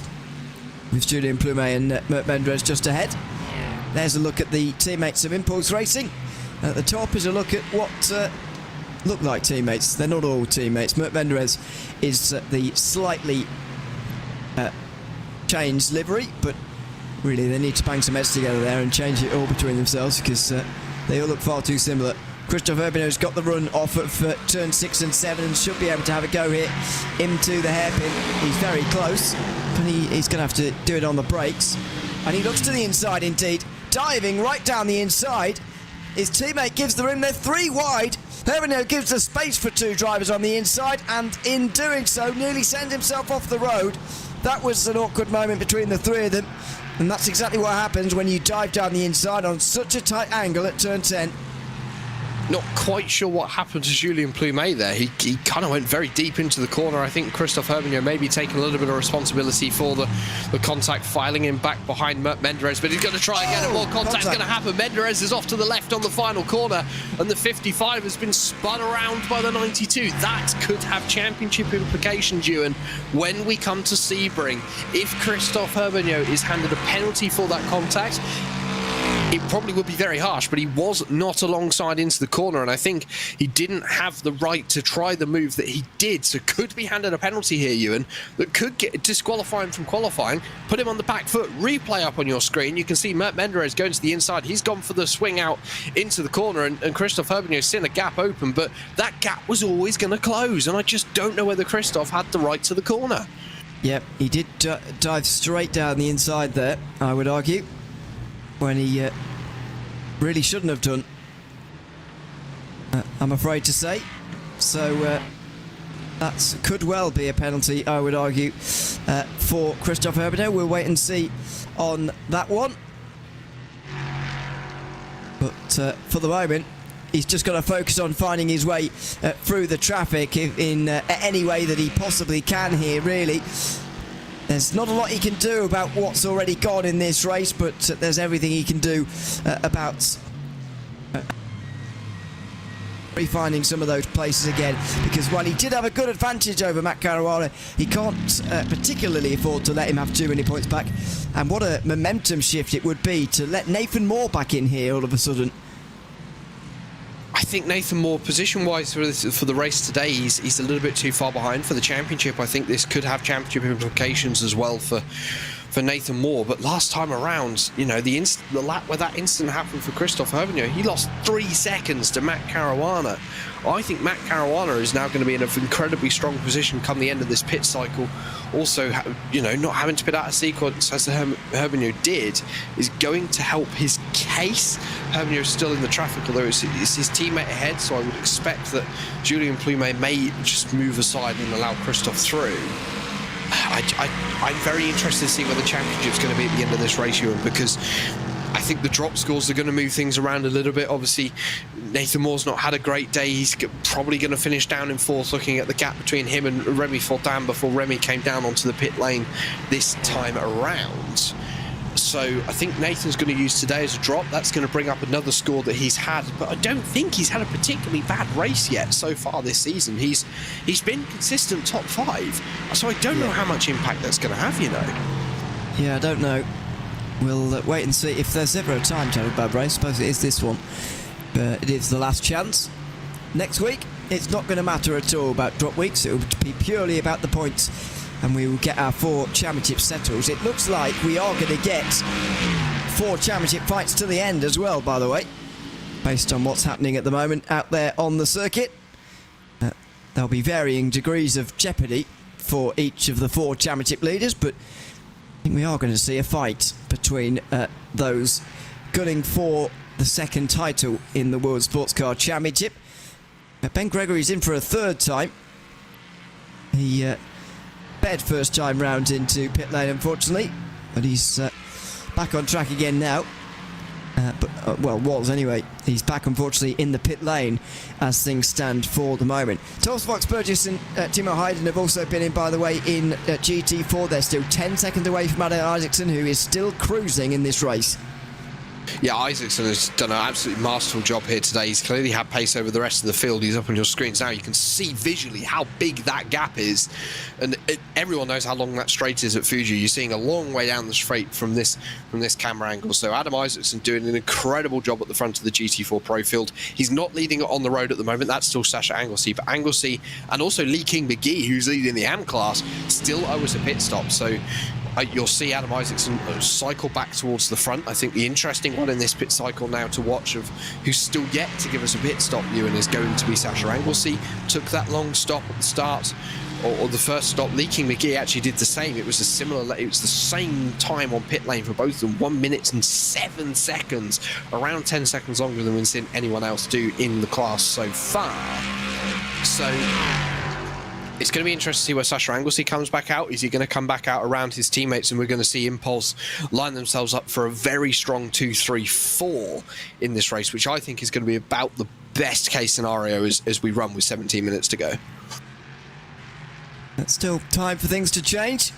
with Julien Plumet and Mert Menderes just ahead. There's a look at the teammates of Impulse Racing. At the top is a look at what look like teammates. They're not all teammates. Mert Menderes is the slightly changed livery, but really they need to bang some heads together there and change it all between themselves, because they all look far too similar. Christophe Herbigno's got the run off of turn 6 and 7 and should be able to have a go here into the hairpin. He's very close, but he's going to have to do it on the brakes. And he looks to the inside indeed, diving right down the inside. His teammate gives the room, they're three wide. Herbigno gives the space for two drivers on the inside, and in doing so nearly sends himself off the road. That was an awkward moment between the three of them, and that's exactly what happens when you dive down the inside on such a tight angle at turn 10. Not quite sure what happened to Julien Plumet there. He kind of went very deep into the corner. I think Christophe Herbigno maybe taking a little bit of responsibility for the contact, filing him back behind Mert Menderes, but he's going to try again and more contact's going to happen. Menderes is off to the left on the final corner, and the 55 has been spun around by the 92. That could have championship implications, Ewan, when we come to Sebring. If Christophe Herbigno is handed a penalty for that contact, it probably would be very harsh, but he was not alongside into the corner, and I think he didn't have the right to try the move that he did, so could be handed a penalty here, Ewan, that could disqualify him from qualifying, put him on the back foot. Replay up on your screen, you can see Mert Menderes going to the inside. He's gone for the swing out into the corner, and Christophe Herbigno's seen a gap open, but that gap was always going to close, and I just don't know whether Christophe had the right to the corner. Yep, he did dive straight down the inside there, I would argue, when he really shouldn't have done, I'm afraid to say. So that could well be a penalty, I would argue, for Christophe Herbigno. We'll wait and see on that one. But for the moment, he's just got to focus on finding his way through the traffic in any way that he possibly can here, really. There's not a lot he can do about what's already gone in this race, but there's everything he can do about refinding some of those places again, because while he did have a good advantage over Matt Caruana, he can't particularly afford to let him have too many points back. And what a momentum shift it would be to let Nathan Moore back in here all of a sudden. I think Nathan Moore, position-wise for the race today, he's a little bit too far behind for the championship. I think this could have championship implications as well for Nathan Moore. But last time around, you know, the lap where that incident happened for Christophe Herbigno, he lost 3 seconds to Matt Caruana. I think Matt Caruana is now going to be in an incredibly strong position come the end of this pit cycle. Also, you know, not having to pit out a sequence as Herbigno did is going to help his case. Herbigno is still in the traffic, although it's his teammate ahead, so I would expect that Julien Plumet may just move aside and allow Christophe through. I'm very interested to see where the championship's going to be at the end of this race, Ewan, because I think the drop scores are going to move things around a little bit. Obviously, Nathan Moore's not had a great day. He's probably going to finish down in 4th, looking at the gap between him and Remy Fortin before Remy came down onto the pit lane this time around. So I think Nathan's going to use today as a drop. That's going to bring up another score that he's had, but I don't think he's had a particularly bad race yet so far this season. He's been consistent top 5, so I don't know how much impact that's going to have, you know. Yeah, I don't know. We'll wait and see. If there's ever a time to have a bad race, I suppose it is this one. But it is the last chance. Next week, it's not going to matter at all about drop weeks. It will be purely about the points, and we will get our 4 championship settles. It looks like we are going to get 4 championship fights to the end as well, by the way, based on what's happening at the moment out there on the circuit. There'll be varying degrees of jeopardy for each of the 4 championship leaders, but I think we are going to see a fight between those gunning for the second title in the World Sportscar Championship. Ben Gregory's in for a 3rd time. He bed first time round into pit lane, unfortunately, but he's back on track again now. Well, was anyway. He's back, unfortunately, in the pit lane as things stand for the moment. Thomas Fox Burgess and Timo Hayden have also been in, by the way, in GT4. They're still 10 seconds away from Adam Isaacson, who is still cruising in this race. Yeah, Isaacson has done an absolutely masterful job here today. He's clearly had pace over the rest of the field. He's up on your screens now. You can see visually how big that gap is. And everyone knows how long that straight is at Fuji. You're seeing a long way down the straight from this camera angle. So Adam Isaacson doing an incredible job at the front of the GT4 Pro field. He's not leading it on the road at the moment. That's still Sasha Anglesey. But Anglesey and also Lee King McGee, who's leading the AM class, still owe us a pit stop. So you'll see Adam Isaacson cycle back towards the front. I think the interesting one in this pit cycle now to watch of who's still yet to give us a pit stop, Ewan, is going to be Sasha Anglesey. Took that long stop at the start, or the first stop. Lee King McGee actually did the same. It was the same time on pit lane for both of them, 1 minute and 7 seconds, around 10 seconds longer than we've seen anyone else do in the class so far. So it's going to be interesting to see where Sasha Anglesey comes back out. Is he going to come back out around his teammates, and we're going to see Impulse line themselves up for a very strong 2-3-4 in this race, which I think is going to be about the best case scenario as we run with 17 minutes to go. It's still time for things to change.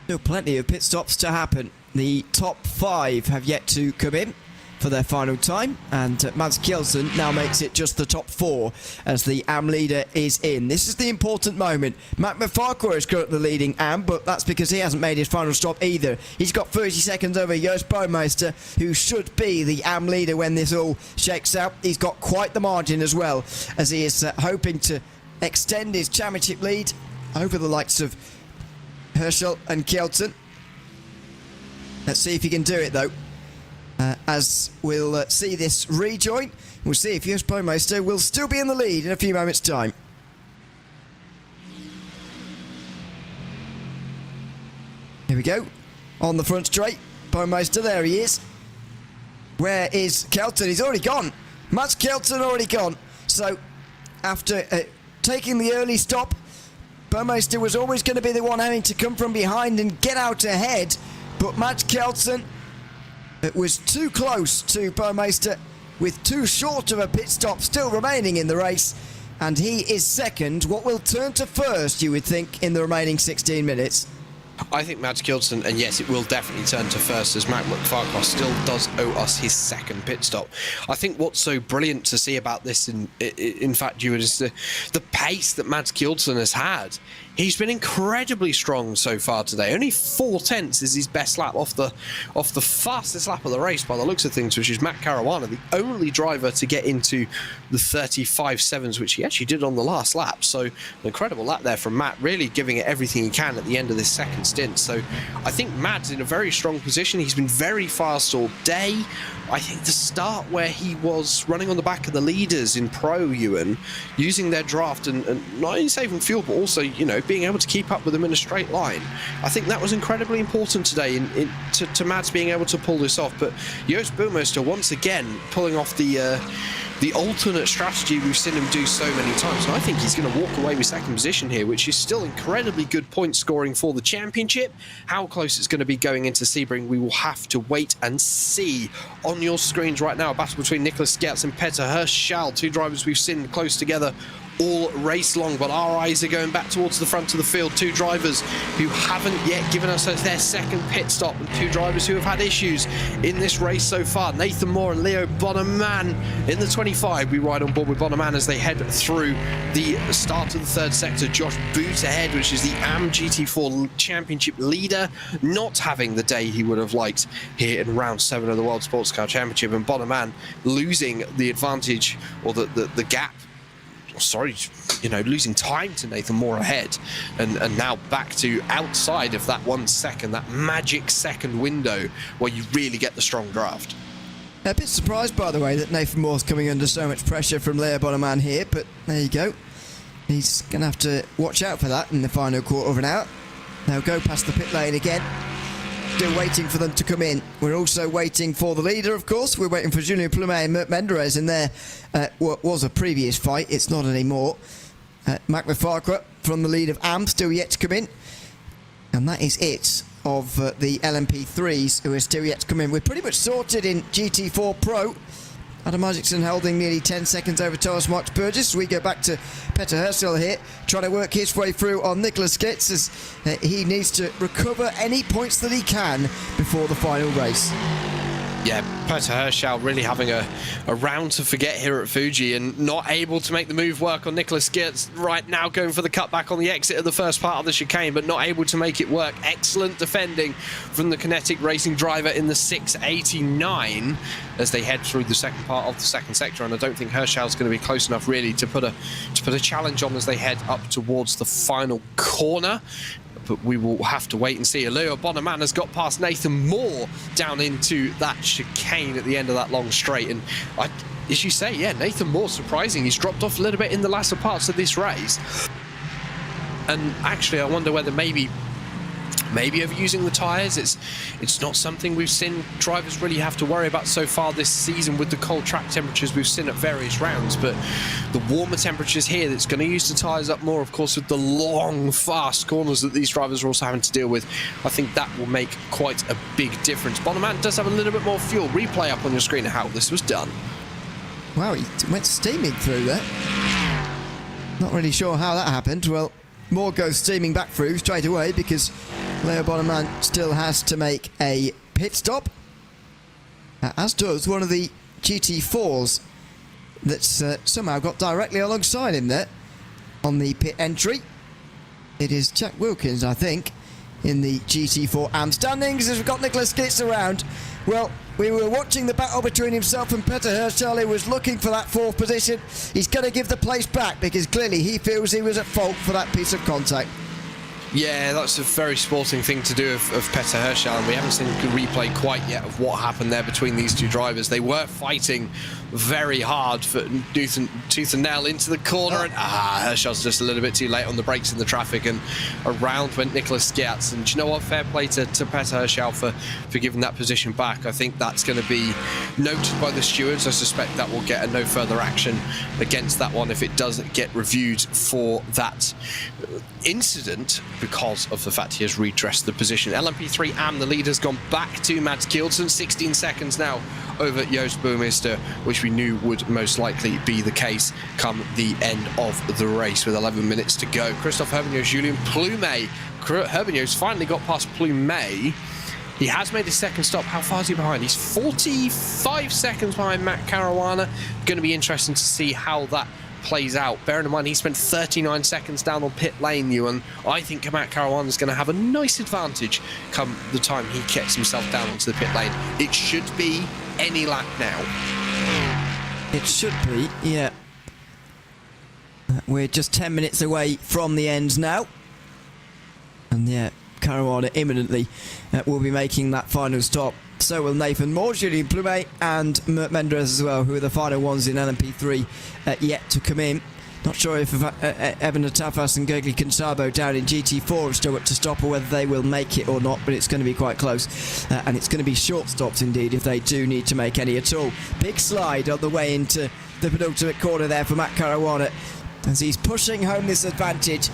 Still plenty of pit stops to happen. The top 5 have yet to come in for their final time, and Mads Kjelsen now makes it just the top 4 as the AM leader is in. This is the important moment. Matt McFarquhar is currently leading AM, but that's because he hasn't made his final stop either. He's got 30 seconds over Joost Bouwmeester, who should be the AM leader when this all shakes out. He's got quite the margin as well, as he is hoping to extend his championship lead over the likes of Herschel and Kjelsen. Let's see if he can do it, though. As we'll see this rejoin, we'll see if Joost Bouwmeester will still be in the lead in a few moments' time. Here we go. On the front straight, Bouwmeester, there he is. Where is Kjelsen? He's already gone. Mats Kjelsen already gone. So, after taking the early stop, Bouwmeester was always going to be the one having to come from behind and get out ahead. But Mats Kjelsen, it was too close to Bouwmeester, with too short of a pit stop still remaining in the race, and he is second. What will turn to first, you would think, in the remaining 16 minutes? I think Mads Kjelsen, and yes, it will definitely turn to first, as Matt McFarquhar still does owe us his second pit stop. I think what's so brilliant to see about this, in fact, Ewan, is the pace that Mads Kjelsen has had. He's been incredibly strong so far today. Only 4 tenths is his best lap off the fastest lap of the race by the looks of things, which is Matt Caruana, the only driver to get into the 35.7s, which he actually did on the last lap. So an incredible lap there from Matt, really giving it everything he can at the end of this second stint. So I think Matt's in a very strong position. He's been very fast all day. I think the start where he was running on the back of the leaders in Pro, Ewan, using their draft and not only saving fuel, but also, being able to keep up with them in a straight line. I think that was incredibly important today to Mads being able to pull this off. But Joost Bouwmeester once again pulling off the alternate strategy we've seen him do so many times. And I think he's going to walk away with second position here, which is still incredibly good point scoring for the championship. How close it's going to be going into Sebring, we will have to wait and see. On your screens right now, a battle between Nicholas Gertz and Petter Herschel, 2 drivers we've seen close together all race long, but our eyes are going back towards the front of the field. Two drivers who haven't yet given us their second pit stop, and two drivers who have had issues in this race so far. Nathan Moore and Leo Bonneman in the 25. We ride on board with Bonneman as they head through the start of the third sector. Josh Boot ahead, which is the AM GT4 Championship leader, not having the day he would have liked here in round 7 of the World Sports Car Championship, and Bonneman losing the advantage, or the gap, losing time to Nathan Moore ahead, and now back to outside of that 1 second, that magic second window where you really get the strong draft. A bit surprised, by the way, that Nathan Moore's coming under so much pressure from Leo Bonneman here, but there you go. He's going to have to watch out for that in the final quarter of an hour. They'll go past the pit lane again. Still waiting for them to come in. We're also waiting for the leader, of course. We're waiting for Julien Plumet and Mert Menderes in there. What was a previous fight, it's not anymore. Mac Farquhar from the lead of AM still yet to come in. And that is it of the LMP3s who are still yet to come in. We're pretty much sorted in GT4 Pro. Adam Isaacson holding nearly 10 seconds over Thomas Marks Burgess. We go back to Petter Herschel here, trying to work his way through on Nicholas Skitz as he needs to recover any points that he can before the final race. Yeah, Petter Herschel really having a round to forget here at Fuji, and not able to make the move work on Nicholas Skitz. Right now going for the cutback on the exit of the first part of the chicane, but not able to make it work. Excellent defending from the Kinetic Racing driver in the 689 as they head through the second part of the second sector, and I don't think Herschel's going to be close enough really to put a challenge on as they head up towards the final corner. But we will have to wait and see. Leo Bonneman has got past Nathan Moore down into that chicane at the end of that long straight. And as you say, yeah, Nathan Moore, surprising. He's dropped off a little bit in the latter parts of this race. And actually, I wonder whether maybe overusing the tyres. It's not something we've seen drivers really have to worry about so far this season with the cold track temperatures we've seen at various rounds, but the warmer temperatures here, that's going to use the tyres up more, of course, with the long, fast corners that these drivers are also having to deal with. I think that will make quite a big difference. Bonneman does have a little bit more fuel. Replay up on your screen of how this was done. Wow, he went steaming through there. Not really sure how that happened. Well, Moore goes steaming back through straight away because Leo Bonneman still has to make a pit stop, as does one of the GT4s that's somehow got directly alongside him there on the pit entry. It is Jack Wilkins, I think, in the GT4 AM standings as we've got Nicholas Skitz around. Well, we were watching the battle between himself and Petter Herschel, who was looking for that 4th position. He's going to give the place back because clearly he feels he was at fault for that piece of contact. Yeah, that's a very sporting thing to do of Petter Herschel, and we haven't seen a good replay quite yet of what happened there between these two drivers. They were fighting very hard for tooth and nail into the corner, and Herschel's just a little bit too late on the brakes in the traffic, and around went Nicholas Skitz. And do you know what? Fair play to Petter Herschel for giving that position back. I think that's going to be noted by the stewards. I suspect that will get a no further action against that one if it doesn't get reviewed for that incident, because of the fact he has redressed the position. LMP3 AM, the lead, has gone back to Mads Kielsen, 16 seconds now over Joost Boermeester, which we knew would most likely be the case come the end of the race with 11 minutes to go. Christophe Herbignos, Julien Plumet. Herbignos finally got past Plumet. He has made his second stop. How far is he behind? He's 45 seconds behind Matt Caruana. Going to be interesting to see how that plays out. Bearing in mind he spent 39 seconds down on pit lane, Ewan. I think Matt Caruana is going to have a nice advantage come the time he gets himself down onto the pit lane. It should be any lap now. It should be, yeah. We're just 10 minutes away from the end now. And yeah, Caruana imminently will be making that final stop. So will Nathan Moore, Julien Plumet and Mert Menderes as well, who are the final ones in LMP3 yet to come in. Not sure if Evan Atafas and Gergely Kinsabo down in GT4 have still got to stop, or whether they will make it or not, but it's going to be quite close. And it's going to be short stops indeed if they do need to make any at all. Big slide on the way into the penultimate corner there for Matt Caruana as he's pushing home this advantage.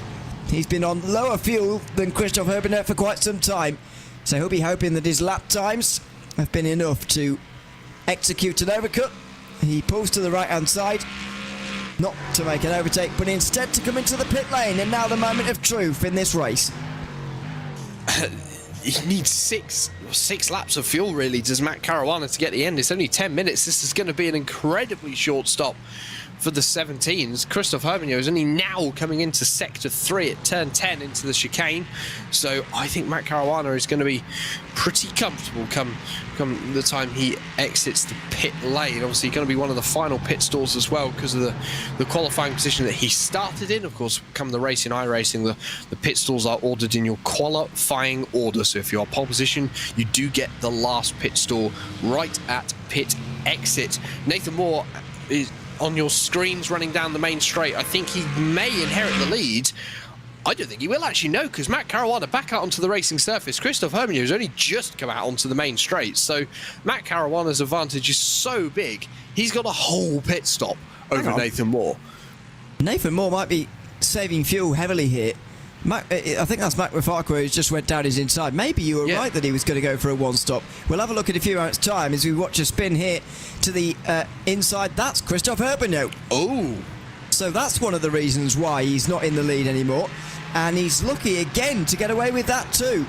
He's been on lower fuel than Christophe Herbignos for quite some time, so he'll be hoping that his lap times have been enough to execute an overcut. He pulls to the right hand side, Not to make an overtake, but instead to come into the pit lane, and now the moment of truth in this race. He needs six laps of fuel, really, does Matt Caruana, to get the end. It's only 10 minutes. This is going to be an incredibly short stop for the 17s. Christophe Herbigno is only now coming into sector 3 at turn 10 into the chicane. So I think Matt Caruana is going to be pretty comfortable come the time he exits the pit lane. Obviously going to be one of the final pit stalls as well because of the qualifying position that he started in. Of course, come the race in iRacing, the pit stalls are ordered in your qualifying order. So if you're pole position, you do get the last pit stall right at pit exit. Nathan Moore is on your screens running down the main straight. I think he may inherit the lead. I don't think he will actually, no, because Matt Caruana back out onto the racing surface. Christophe Herbigno has only just come out onto the main straight, so Matt Caruana's advantage is so big, he's got a whole pit stop over Nathan Moore. Nathan Moore might be saving fuel heavily here. I think that's Mac Farquhar who's just went down his inside. Maybe you were right that he was going to go for a one-stop. We'll have a look at a few minutes' time as we watch a spin here to the inside. That's Christophe Herbigno. Oh. So that's one of the reasons why he's not in the lead anymore. And he's lucky again to get away with that too.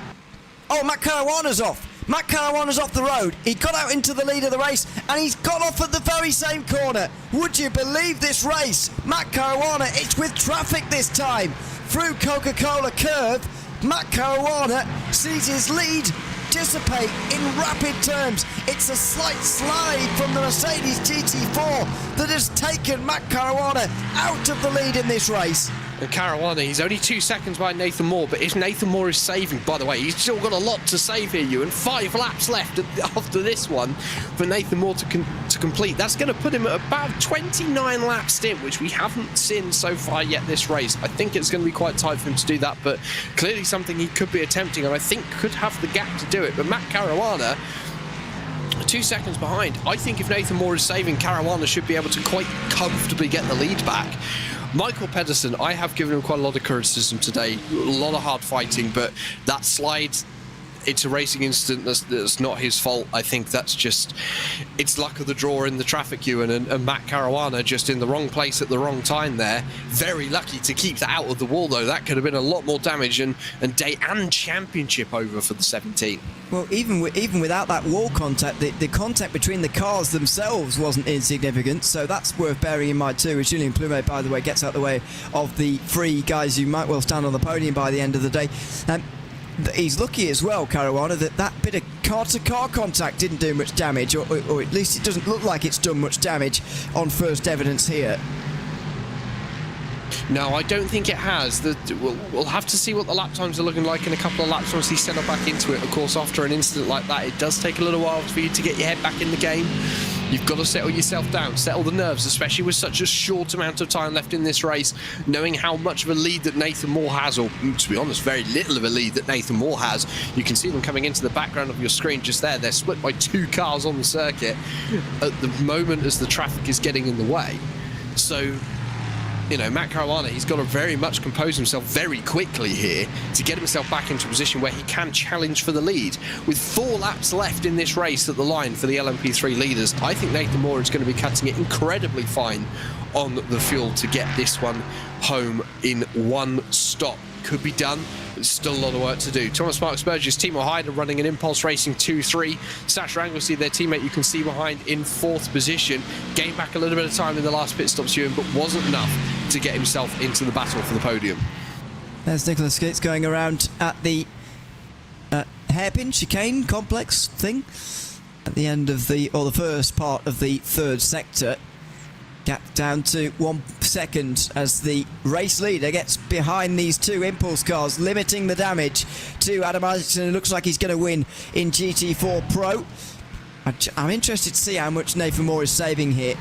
Oh, Matt Caruana's off. Matt Caruana's off the road. He got out into the lead of the race and he's got off at the very same corner. Would you believe this race? Matt Caruana, it's with traffic this time. Through Coca-Cola curve, Matt Caruana sees his lead dissipate in rapid terms. It's a slight slide from the Mercedes GT4 that has taken Matt Caruana out of the lead in this race. And Caruana, he's only 2 seconds behind Nathan Moore, but if Nathan Moore is saving, by the way, he's still got a lot to save here, Ewan. 5 laps left after this one for Nathan Moore to complete. That's going to put him at about 29 lap stint, which we haven't seen so far yet this race. I think it's going to be quite tight for him to do that, but clearly something he could be attempting, and I think could have the gap to do it. But Matt Caruana, 2 seconds behind. I think if Nathan Moore is saving, Caruana should be able to quite comfortably get the lead back. Michael Pedersen, I have given him quite a lot of criticism today, a lot of hard fighting, but that slide, it's a racing incident that's not his fault. I think that's just, it's luck of the draw in the traffic, Ewan, and Matt Caruana just in the wrong place at the wrong time there. Very lucky to keep that out of the wall, though. That could have been a lot more damage and day and championship over for the 17. Well, even without that wall contact, the contact between the cars themselves wasn't insignificant, so that's worth bearing in mind too. As Julien Plumet, by the way, gets out the way of the 3 guys who might well stand on the podium by the end of the day. He's lucky as well, Caruana, that bit of car-to-car contact didn't do much damage, or at least it doesn't look like it's done much damage on first evidence here. No, I don't think it has. We'll have to see what the lap times are looking like in a couple of laps once he's settled back into it. Of course, after an incident like that, it does take a little while for you to get your head back in the game. You've got to settle yourself down, settle the nerves, especially with such a short amount of time left in this race, knowing how much of a lead that Nathan Moore has, or to be honest, very little of a lead that Nathan Moore has. You can see them coming into the background of your screen just there. They're split by 2 cars on the circuit at the moment as the traffic is getting in the way. So, you know, Matt Caruana, he's got to very much compose himself very quickly here to get himself back into a position where he can challenge for the lead. With 4 laps left in this race at the line for the LMP3 leaders, I think Nathan Moore is going to be cutting it incredibly fine on the fuel to get this one home in one stop. Could be done, but still a lot of work to do. Thomas Mark Burgess, Timo Heider running an Impulse Racing 2-3. Sasha Anglesey, their teammate, you can see behind in 4th position. Gained back a little bit of time in the last pit stops, Ewan, but wasn't enough to get himself into the battle for the podium. There's Nicholas Gates going around at the hairpin chicane complex thing at the end of the first part of the 3rd sector. Gap down to 1 second as the race leader gets behind these 2 Impulse cars, limiting the damage to Adam Isaacson. It looks like he's going to win in GT4 Pro. I'm interested to see how much Nathan Moore is saving here.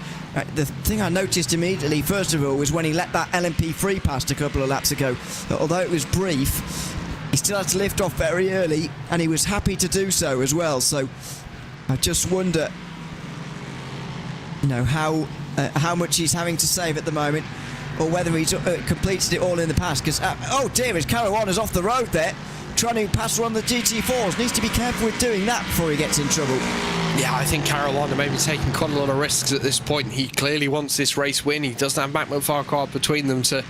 The thing I noticed immediately, first of all, was when he let that LMP3 past a couple of laps ago. Although it was brief, he still had to lift off very early, and he was happy to do so as well. So I just wonder, you know, how much he's having to save at the moment, or whether he's completed it all in the past. Because oh dear, his Caruana's off the road there, trying to pass around the GT4s. Needs to be careful with doing that before he gets in trouble. Yeah, I think Caruana may be taking quite a lot of risks at this point. He clearly wants this race win. He doesn't have Mac Farquhar between them to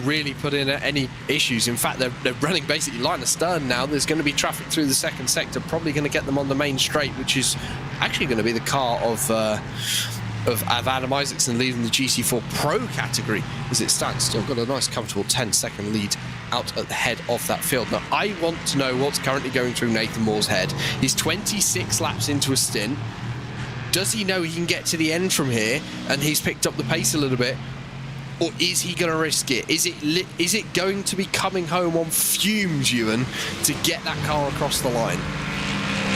really put in any issues. In fact, they're running basically line astern now. There's going to be traffic through the second sector, probably going to get them on the main straight, which is actually going to be the car of Adam Isaacson leading the GC4 Pro category as it stands. Still got a nice comfortable 10-second lead out at the head of that field. Now, I want to know what's currently going through Nathan Moore's head. He's 26 laps into a stint. Does he know he can get to the end from here and he's picked up the pace a little bit? Or is he going to risk it? Is it going to be coming home on fumes, Ewan, to get that car across the line?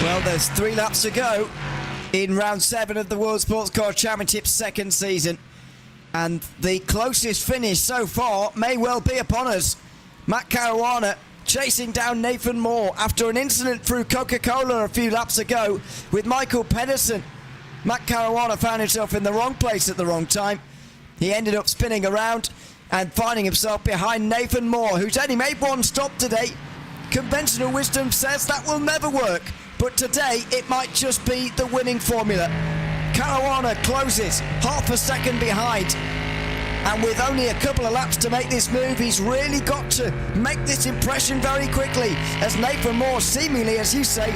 Well, there's 3 laps to go in round 7 of the World Sports Car Championship's second season. And the closest finish so far may well be upon us. Matt Caruana chasing down Nathan Moore after an incident through Coca-Cola a few laps ago with Michael Pedersen. Matt Caruana found himself in the wrong place at the wrong time. He ended up spinning around and finding himself behind Nathan Moore, who's only made 1 stop today. Conventional wisdom says that will never work, but today it might just be the winning formula. Caruana closes half a second behind, and with only a couple of laps to make this move, he's really got to make this impression very quickly, as Nathan Moore, seemingly, as you say,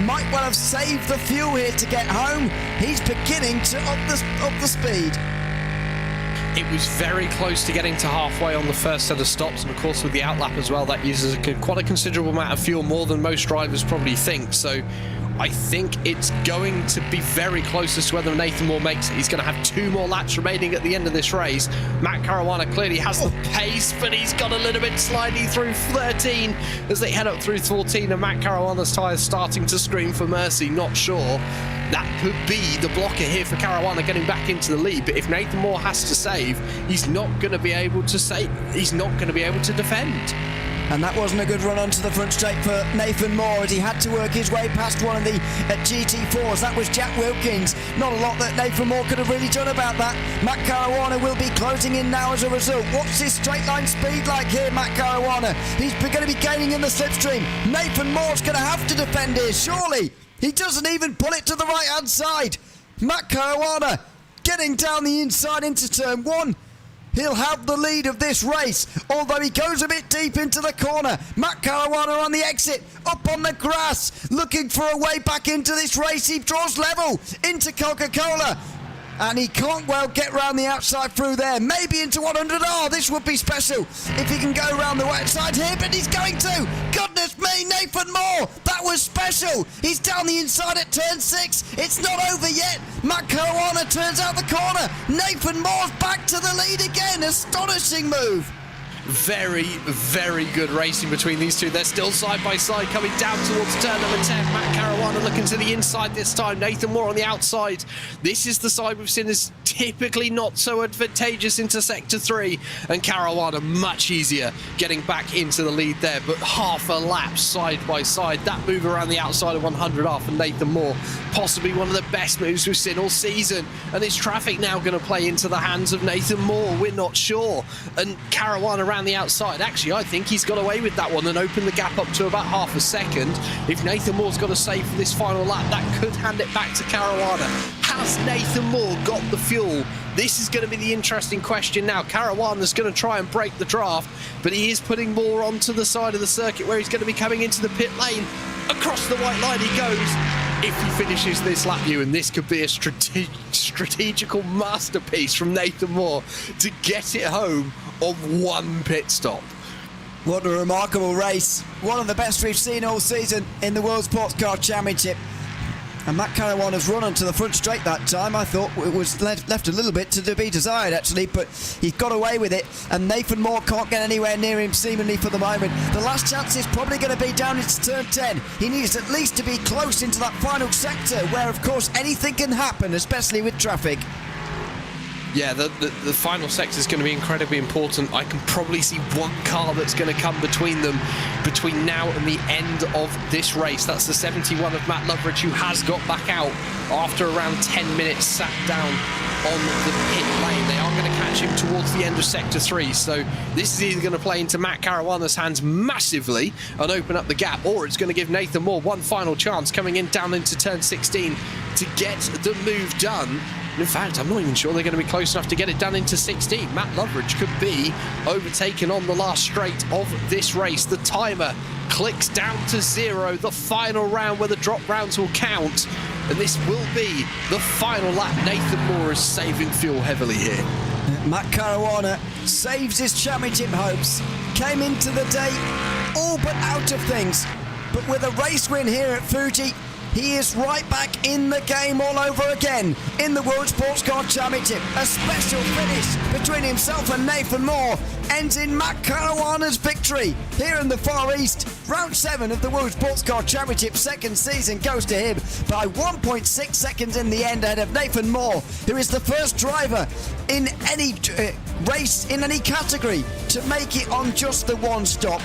might well have saved the fuel here to get home. He's beginning to up the speed. It was very close to getting to halfway on the first set of stops, and of course with the outlap as well, that uses quite a considerable amount of fuel, more than most drivers probably think. So I think it's going to be very close as to whether Nathan Moore makes it. He's going to have 2 more laps remaining at the end of this race. Matt Caruana clearly has the pace, but he's got a little bit slidey through 13 as they head up through 14, and Matt Caruana's tyres starting to scream for mercy. Not sure that could be the blocker here for Caruana getting back into the lead, but if Nathan Moore has to save, he's not going to be able to save. He's not going to be able to defend. And that wasn't a good run onto the front straight for Nathan Moore, as he had to work his way past one of the GT4s. That was Jack Wilkins. Not a lot that Nathan Moore could have really done about that. Matt Caruana will be closing in now as a result. What's his straight line speed like here, Matt Caruana? He's going to be gaining in the slipstream. Nathan Moore's going to have to defend here, surely. He doesn't even pull it to the right-hand side. Matt Caruana getting down the inside into turn 1. He'll have the lead of this race, although he goes a bit deep into the corner. Matt Caruana on the exit, up on the grass, looking for a way back into this race. He draws level into Coca-Cola, and he can't well get round the outside through there. Maybe into 100. Oh, this would be special if he can go around the outside here, but he's going to. Goodness me, Nathan Moore, that was special. He's down the inside at turn 6. It's not over yet. Matt Caruana turns out the corner. Nathan Moore's back to the lead again. Astonishing move. Very, very good racing between these two. They're still side by side coming down towards turn number 10. Matt Caruana looking to the inside this time. Nathan Moore on the outside. This is the side we've seen is typically not so advantageous into sector 3. And Caruana much easier getting back into the lead there. But half a lap side by side. That move around the outside of 100R for Nathan Moore. Possibly one of the best moves we've seen all season. And is traffic now going to play into the hands of Nathan Moore? We're not sure. And Caruana around the outside. Actually, I think he's got away with that one and opened the gap up to about half a second. If Nathan Moore's got to save for this final lap, that could hand it back to Caruana. Has Nathan Moore got the fuel? This is going to be the interesting question now. Caruana's going to try and break the draft, but he is putting Moore onto the side of the circuit where he's going to be coming into the pit lane. Across the white line he goes. If he finishes this lap, Ewan, this could be a strategical masterpiece from Nathan Moore to get it home on 1 pit stop. What a remarkable race. One of the best we've seen all season in the World Sports Car Championship. And Matt Caruana's run onto the front straight that time, I thought it was left a little bit to be desired, actually, but he's got away with it, and Nathan Moore can't get anywhere near him, seemingly, for the moment. The last chance is probably going to be down into turn 10. He needs at least to be close into that final sector, where, of course, anything can happen, especially with traffic. Yeah, the final sector is going to be incredibly important. I can probably see one car that's going to come between them between now and the end of this race. That's the 71 of Matt Loveridge, who has got back out after around 10 minutes sat down on the pit lane. They are going to catch him towards the end of Sector 3, so this is either going to play into Matt Caruana's hands massively and open up the gap, or it's going to give Nathan Moore one final chance coming in down into turn 16 to get the move done. In fact, I'm not even sure they're going to be close enough to get it done into 16. Matt Loveridge could be overtaken on the last straight of this race. The timer clicks down to 0, the final round where the drop rounds will count. And this will be the final lap. Nathan Moore is saving fuel heavily here. Matt Caruana saves his championship hopes. Came into the day all but out of things. But with a race win here at Fuji, he is right back in the game all over again in the World Sportscar Championship. A special finish between himself and Nathan Moore ends in Matt Caruana's victory here in the Far East. Round 7 of the World Sportscar Championship second season goes to him by 1.6 seconds in the end ahead of Nathan Moore, who is the first driver in any race in any category to make it on just the one stop.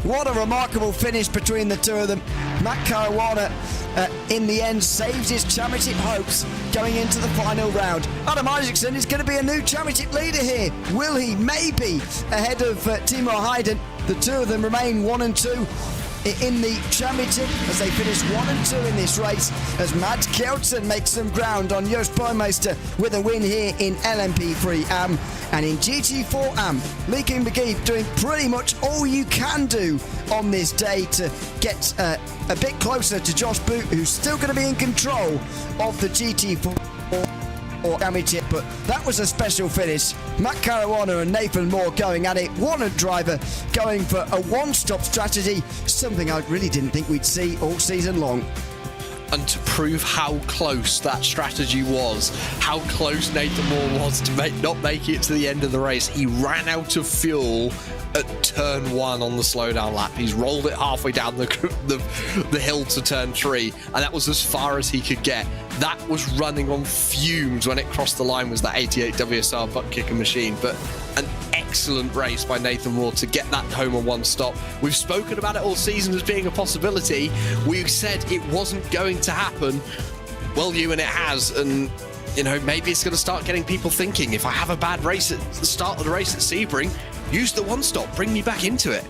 What a remarkable finish between the two of them. Matt Caruana, in the end, saves his championship hopes going into the final round. Adam Isaacson is going to be a new championship leader here. Will he? Maybe ahead of Timo Hayden. The two of them remain 1 and 2 in the championship as they finish 1 and 2 in this race, as Mads Kjeldsen makes some ground on Joost Boymeister with a win here in LMP3 AM. And in GT4 AM, Leaking McGee doing pretty much all you can do on this day to get a bit closer to Josh Boot, who's still going to be in control of the GT4 championship. But that was a special finish. Matt Caruana and Nathan Moore going at it. One driver going for a one-stop strategy, something I really didn't think we'd see all season long. And to prove how close that strategy was, how close Nathan Moore was to not make it to the end of the race, he ran out of fuel at turn 1 on the slowdown lap. He's rolled it halfway down the hill to turn 3, and that was as far as he could get. That was running on fumes when it crossed the line, was that 88 WSR butt kicker machine. But an excellent race by Nathan Moore to get that home on one stop. We've spoken about it all season as being a possibility. We said it wasn't going to happen. Well, Ewan, it has, and you know, maybe it's going to start getting people thinking, if I have a bad race at the start of the race at Sebring, use the one stop, bring me back into it.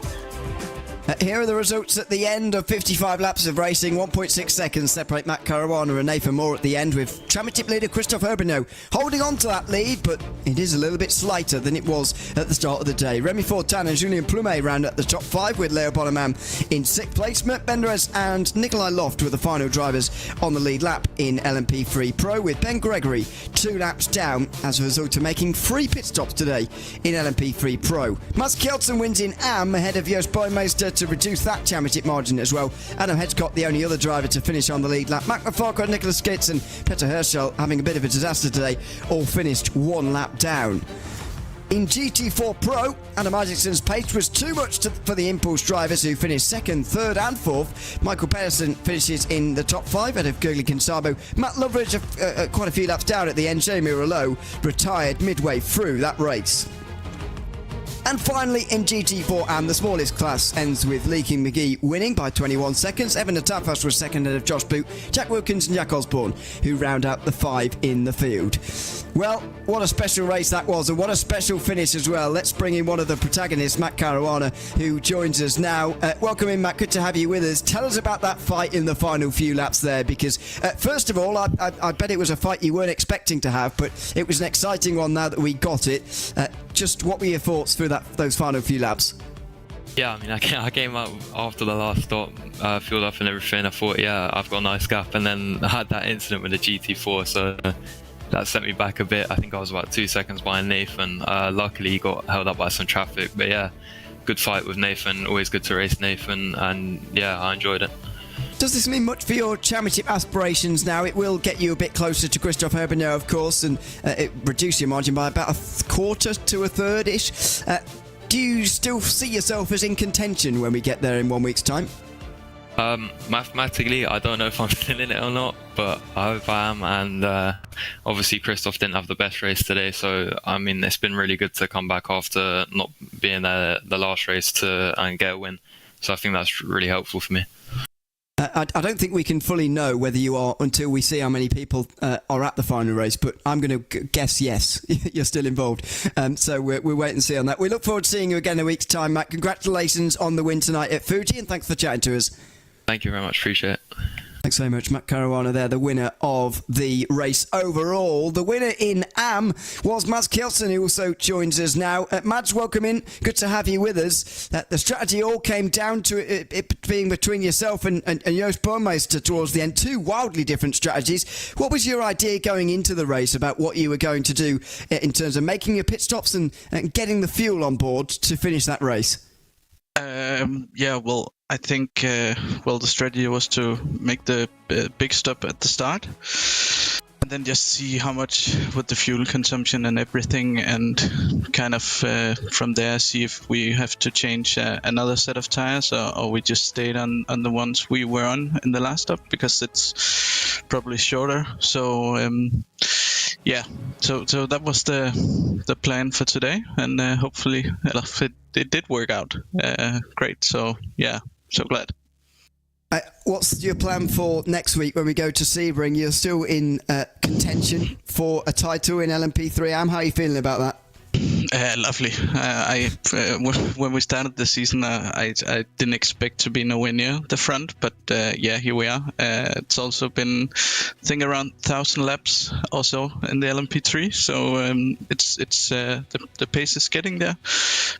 Here are the results at the end of 55 laps of racing. 1.6 seconds separate Matt Caruana and Nathan Moore at the end, with championship leader Christophe Herbinot holding on to that lead, but it is a little bit slighter than it was at the start of the day. Remy Fortin and Julien Plumet round at the top 5, with Leo Bonneman in 6th place. Mert Benderez and Nikolai Loft were the final drivers on the lead lap in LMP3 Pro, with Ben Gregory 2 laps down as a result of making 3 pit stops today in LMP3 Pro. Mads Kjeldsen wins in AM ahead of Joost Boymeister to reduce that championship margin as well. Adam Hedgecott, the only other driver to finish on the lead lap. Mac McFarquhar, Nicholas Skitz and Petter Herschel, having a bit of a disaster today, all finished 1 lap down. In GT4 Pro, Adam Isaacson's pace was too much for the Impulse drivers, who finished 2nd, 3rd and 4th. Michael Pedersen finishes in the top 5 ahead of Gurley Kinsabo. Matt Loveridge, quite a few laps down at the end. Jamie Rouleau retired midway through that race. And finally, in GT4 AM, the smallest class ends with Leaking McGee winning by 21 seconds. Evan Natafas was 2nd ahead of Josh Boot, Jack Wilkins and Jack Osborne, who round out the 5 in the field. Well, what a special race that was, and what a special finish as well. Let's bring in one of the protagonists, Matt Caruana, who joins us now. Welcome in, Matt. Good to have you with us. Tell us about that fight in the final few laps there, because first of all, I bet it was a fight you weren't expecting to have, but it was an exciting one now that we got it. Just what were your thoughts through those final few laps? Yeah, I mean, I came out after the last stop, fueled up and everything. I thought, yeah, I've got a nice gap, and then I had that incident with the GT4, so that sent me back a bit. I think I was about 2 seconds behind Nathan. Luckily, he got held up by some traffic, but yeah, good fight with Nathan. Always good to race Nathan, and yeah, I enjoyed it. Does this mean much for your championship aspirations now? It will get you a bit closer to Christophe Herbinot, of course, and it reduce your margin by about a quarter to a third-ish. Do you still see yourself as in contention when we get there in 1 week's time? Mathematically, I don't know if I'm still in it or not, but I hope I am. And obviously, Christoph didn't have the best race today, so I mean, it's been really good to come back after not being the last race and get a win. So I think that's really helpful for me. I don't think we can fully know whether you are until we see how many people are at the final race, but I'm going to guess yes, you're still involved. So we'll wait and see on that. We look forward to seeing you again in a week's time, Matt. Congratulations on the win tonight at Fuji, and thanks for chatting to us. Thank you very much. Appreciate it. Thanks very much, Matt Caruana there, the winner of the race overall. The winner in AM was Mads Kjelsen, who also joins us now. Mads, welcome in. Good to have you with us. The strategy all came down to it being between yourself and Joost Burmeister towards the end. Two wildly different strategies. What was your idea going into the race about what you were going to do in terms of making your pit stops and getting the fuel on board to finish that race? I think, the strategy was to make the big stop at the start and then just see how much with the fuel consumption and everything, and kind of from there see if we have to change another set of tires or we just stayed on the ones we were on in the last stop, because it's probably shorter. So so that was the plan for today, and hopefully it did work out great. So glad. What's your plan for next week when we go to Sebring? You're still in contention for a title in LMP3 AM. How are you feeling about that? Lovely. When we started the season, I didn't expect to be nowhere near the front, but here we are. It's also been, I think, around 1,000 laps or so in the LMP3, so it's the pace is getting there.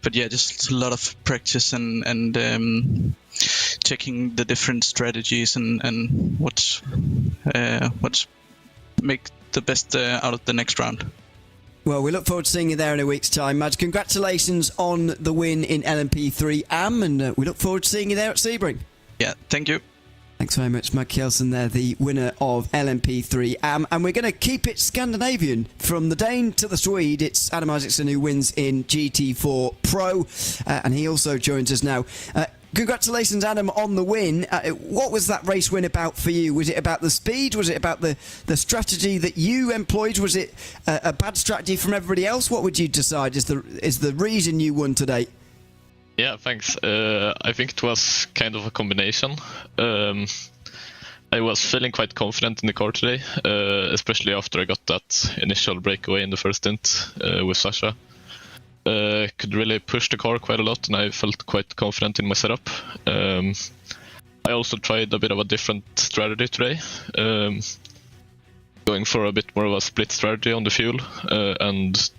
But just a lot of practice and checking the different strategies and what's make the best out of the next round. Well, we look forward to seeing you there in a week's time, Mads. Congratulations on the win in LMP3 AM, and we look forward to seeing you there at Sebring. Yeah, thank you. Thanks very much, Mads Kjelsen there, the winner of LMP3 AM. And we're going to keep it Scandinavian. From the Dane to the Swede, it's Adam Isaacson who wins in GT4 Pro, and he also joins us now. Congratulations, Adam, on the win. What was that race win about for you? Was it about the speed? Was it about the strategy that you employed? Was it a bad strategy from everybody else? What would you decide is the reason you won today? Yeah, thanks. I think it was kind of a combination. I was feeling quite confident in the car today, especially after I got that initial breakaway in the first stint with Sasha. Could really push the car quite a lot, and I felt quite confident in my setup. I also tried a bit of a different strategy today, going for a bit more of a split strategy on the fuel and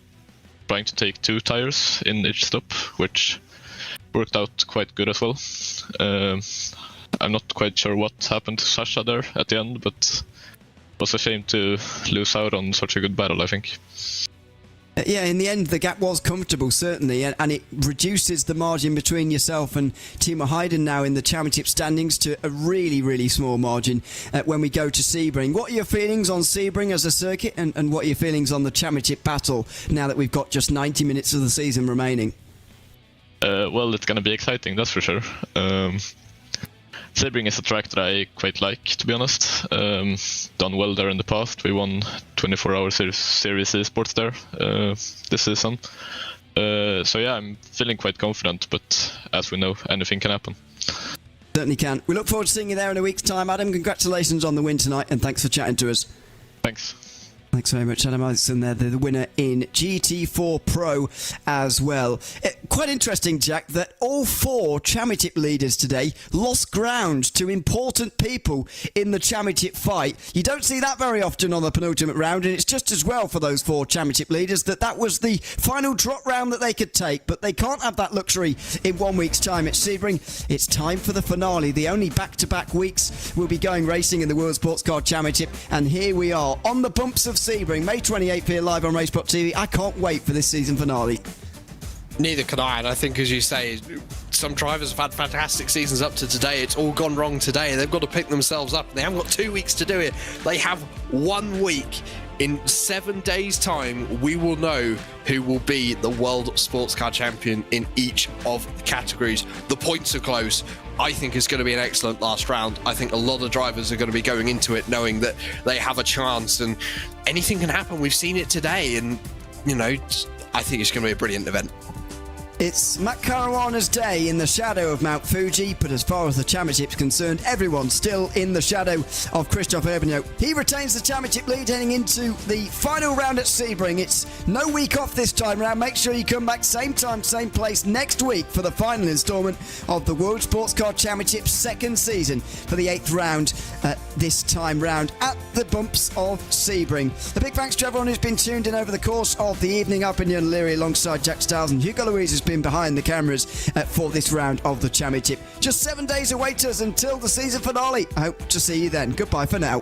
trying to take 2 tires in each stop, which worked out quite good as well. I'm not quite sure what happened to Sasha there at the end, but it was a shame to lose out on such a good battle, I think. Yeah, in the end, the gap was comfortable, certainly, and it reduces the margin between yourself and Timo Hayden now in the championship standings to a really, really small margin when we go to Sebring. What are your feelings on Sebring as a circuit, and what are your feelings on the championship battle now that we've got just 90 minutes of the season remaining? Well, it's going to be exciting, that's for sure. Sebring is a track that I quite like, to be honest. Done well there in the past. We won 24-hour Series Esports there this season. I'm feeling quite confident, but as we know, anything can happen. Certainly can. We look forward to seeing you there in a week's time, Adam. Congratulations on the win tonight, and thanks for chatting to us. Thanks. Thanks very much, Adam Isaacson there, the winner in GT4 Pro as well. Quite interesting, Jack, that all 4 championship leaders today lost ground to important people in the championship fight. You don't see that very often on the penultimate round, and it's just as well for those 4 championship leaders that was the final drop round that they could take, but they can't have that luxury in 1 week's time at Sebring. It's time for the finale. The only back-to-back weeks we'll be going racing in the World Sportscar Championship, and here we are on the bumps of Sebring, May 28th here live on RaceSpotTV. I can't wait for this season finale. Neither can I, and I think, as you say, some drivers have had fantastic seasons up to today. It's all gone wrong today. They've got to pick themselves up. They haven't got 2 weeks to do it. They have 1 week In 7 days' time, we will know who will be the world sports car champion in each of the categories. The points are close. I think it's going to be an excellent last round. I think a lot of drivers are going to be going into it knowing that they have a chance, and anything can happen. We've seen it today, and I think it's going to be a brilliant event. It's Matt Caruana's day in the shadow of Mount Fuji, but as far as the championship's concerned, everyone's still in the shadow of Christoph Urbino. He retains the championship lead heading into the final round at Sebring. It's no week off this time round. Make sure you come back same time, same place next week for the final instalment of the World Sports Car Championship's second season for the 8th round this time round at the bumps of Sebring. A big thanks to everyone who's been tuned in over the course of the evening. I've been Jan Leary alongside Jack Stiles, and Hugo Louise has been behind the cameras for this round of the championship. Just 7 days await us until the season finale. I hope to see you then. Goodbye for now.